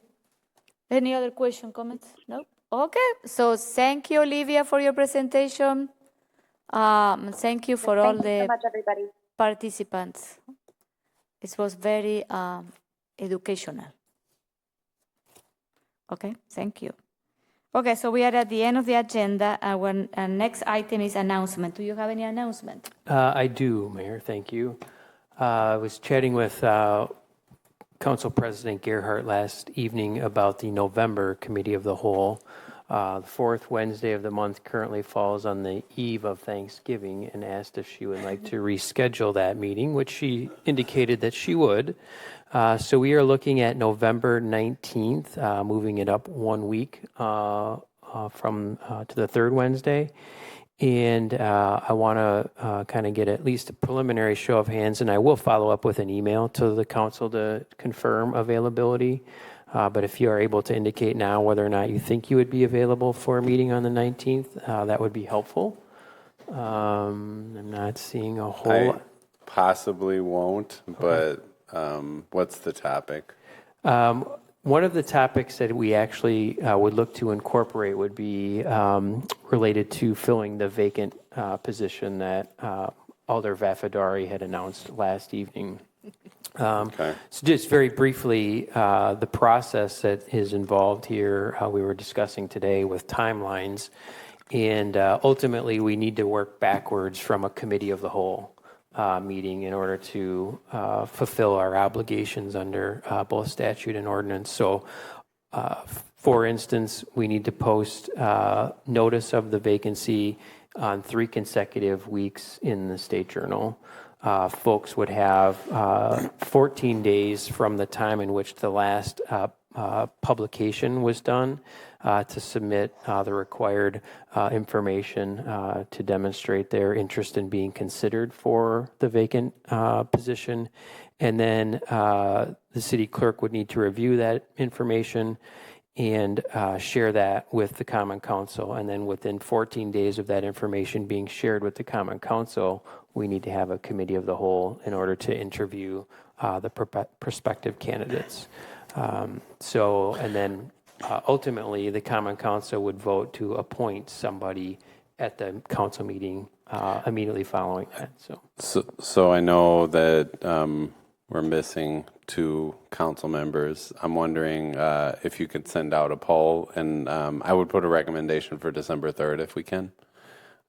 Any other question, comments? No. Okay. So thank you, Olivia, for your presentation. Thank you for all the. Thank you so much, everybody. Participants. It was very educational. Okay, thank you. Okay, so we are at the end of the agenda. Our next item is announcement. Do you have any announcement? I do, Mayor, thank you. I was chatting with Council President Gerhardt last evening about the November Committee of the Whole. The fourth Wednesday of the month currently falls on the eve of Thanksgiving, and asked if she would like to reschedule that meeting, which she indicated that she would. So we are looking at November 19th, moving it up 1 week from to the third Wednesday. And I want to kind of get at least a preliminary show of hands, and I will follow up with an email to the council to confirm availability. But if you are able to indicate now whether or not you think you would be available for a meeting on the 19th, that would be helpful. I'm not seeing a whole lot. Possibly won't, but what's the topic? One of the topics that we actually would look to incorporate would be related to filling the vacant position that Alder Vafadari had announced last evening. So just very briefly, the process that is involved here, we were discussing today with timelines, and ultimately we need to work backwards from a committee of the whole meeting in order to fulfill our obligations under both statute and ordinance. So, for instance, we need to post notice of the vacancy on 3 consecutive weeks in the State Journal. Folks would have 14 days from the time in which the last publication was done to submit the required information to demonstrate their interest in being considered for the vacant position. And then the city clerk would need to review that information and share that with the Common Council. And then within 14 days of that information being shared with the Common Council, we need to have a committee of the whole in order to interview the prospective candidates. And then ultimately the Common Council would vote to appoint somebody at the council meeting immediately following that. So I know that we're missing 2 council members. I'm wondering if you could send out a poll, and I would put a recommendation for December 3rd if we can.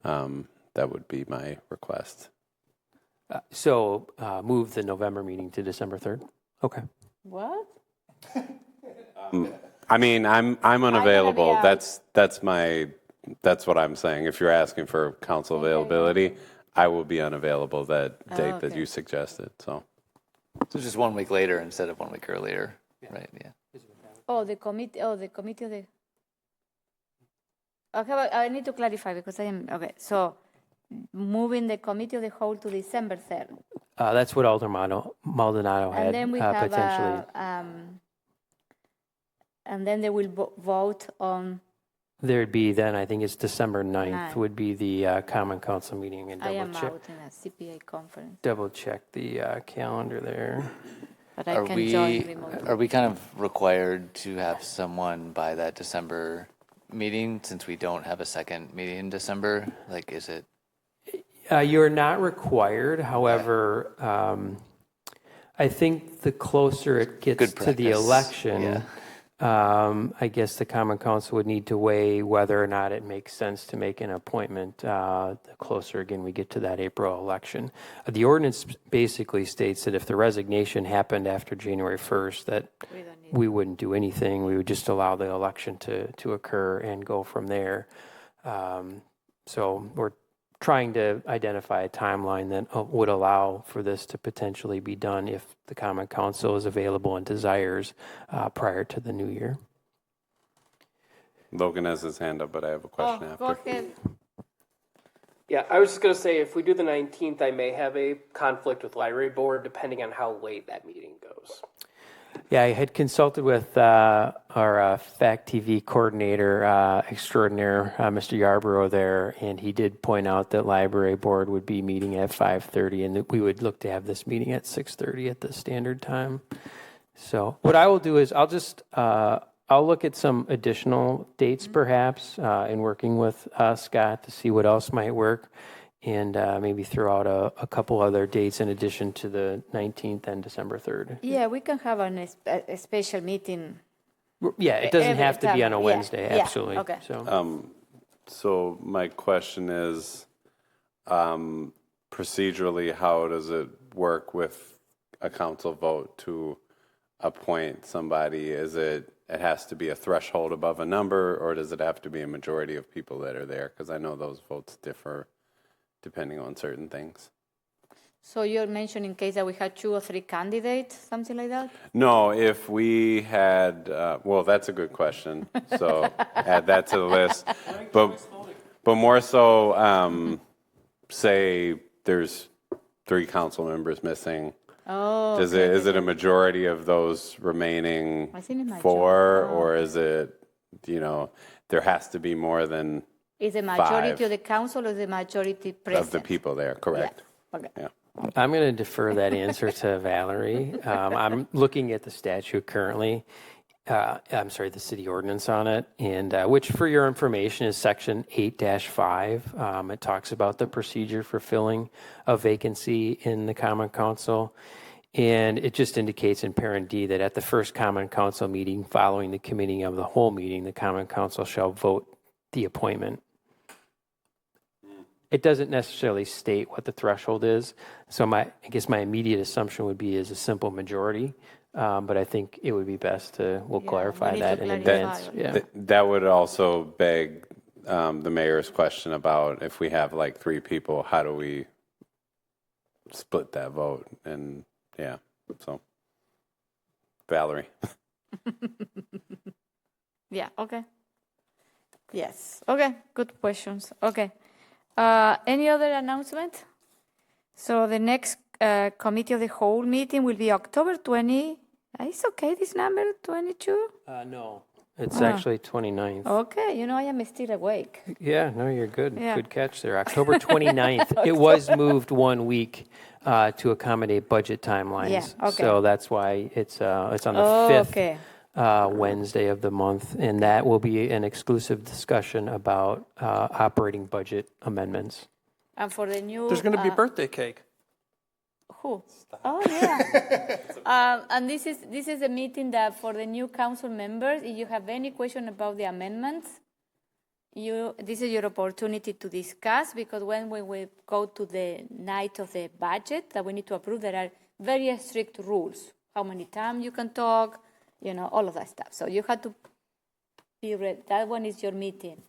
That would be my request. Move the November meeting to December 3rd? Okay. What? I mean, I'm unavailable. That's what I'm saying. If you're asking for council availability, I will be unavailable that date that you suggested. So just 1 week later instead of 1 week earlier, right? Yeah. the committee of the. Okay, but I need to clarify because I am, okay, so moving the committee of the whole to December 3rd. That's what Alder Maldonado had And then we have, potentially. and then they will vote on. There'd be then, I think it's December 9th 9th. would be the Common Council meeting. And I am out in a CPA conference. double check the calendar there. But I can join remotely. Are we kind of required to have someone by that December meeting since we don't have a second meeting in December? Like, is it? You're not required. However, I think the closer it gets to the election, I guess the Common Council would need to weigh whether or not it makes sense to make an appointment the closer, again, we get to that April election. The ordinance basically states that if the resignation happened after January 1st, that we wouldn't do anything. We would just allow the election to occur and go from there. So we're trying to identify a timeline that would allow for this to potentially be done if the Common Council is available and desires prior to the new year. Logan has his hand up, but I have a question after. Go ahead. Yeah, I was just going to say, if we do the 19th, I may have a conflict with library board, depending on how late that meeting goes. Yeah, I had consulted with our FACTv coordinator extraordinaire, Mr. Yarborough there, and he did point out that library board would be meeting at 5:30, and that we would look to have this meeting at 6:30 at the standard time. So what I will do is I'll look at some additional dates perhaps in working with Scott to see what else might work. And maybe throw out a couple other dates in addition to the 19th and December 3rd. Yeah, we can have a special meeting. Yeah, it doesn't have to be on a Wednesday, absolutely. Yeah. Okay. So my question is, procedurally, how does it work with a council vote to appoint somebody? Is it has to be a threshold above a number, or does it have to be a majority of people that are there? Because I know those votes differ depending on certain things. So you're mentioning in case that we had 2 or 3 candidates, something like that? No, if we had, well, that's a good question. So add that to the list. But more so, say there's 3 council members missing. Oh, is it a majority of those remaining 4, or is it, there has to be more than Is the majority 5 of the council or the majority present? of the people there, correct? Yeah. Okay. Yeah. I'm going to defer that answer to Valerie. I'm looking at the statute currently. I'm sorry, the city ordinance on it, and which for your information is section 8-5. It talks about the procedure for filling a vacancy in the Common Council. And it just indicates in parent D that at the first Common Council meeting following the committee of the whole meeting, the Common Council shall vote the appointment. It doesn't necessarily state what the threshold is. So I guess my immediate assumption would be is a simple majority. But I think it would be best we'll clarify that in advance. Yeah. That would also beg the mayor's question about if we have like 3 people, how do we split that vote? And yeah, so Valerie. Yeah, okay. Yes. Okay, good questions. Okay. Any other announcement? So the next committee of the whole meeting will be October 20. Is okay, this number, 22? No, it's actually 29th. Okay, I am still awake. Yeah, no, you're good. Yeah. Good catch there. October 29th. It was moved 1 week to accommodate budget timelines. Yeah, okay. So that's why it's on the 5th. Wednesday of the month, and that will be an exclusive discussion about operating budget amendments. And for the new... There's going to be birthday cake. Who? Oh, yeah. And this is a meeting that for the new council members, if you have any question about the amendments, this is your opportunity to discuss, because when we will go to the night of the budget that we need to approve, there are very strict rules. How many times you can talk, all of that stuff. So you have to be ready. That one is your meeting,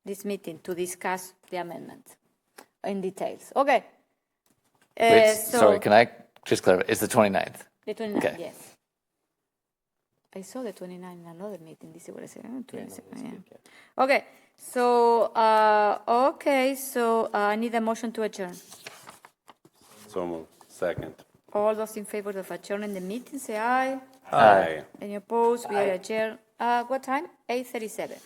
this meeting, to discuss the amendment in details. Okay. Wait, sorry, can I just clarify? It's the 29th? The 29th, okay. Yes. I saw the 29 in another meeting. This is what I said. 27, yeah. Okay, so I need a motion to adjourn. So moved. Second. All those in favor of adjourning the meeting, say aye. Aye. Any opposed? We are adjourned. What time? 8:37.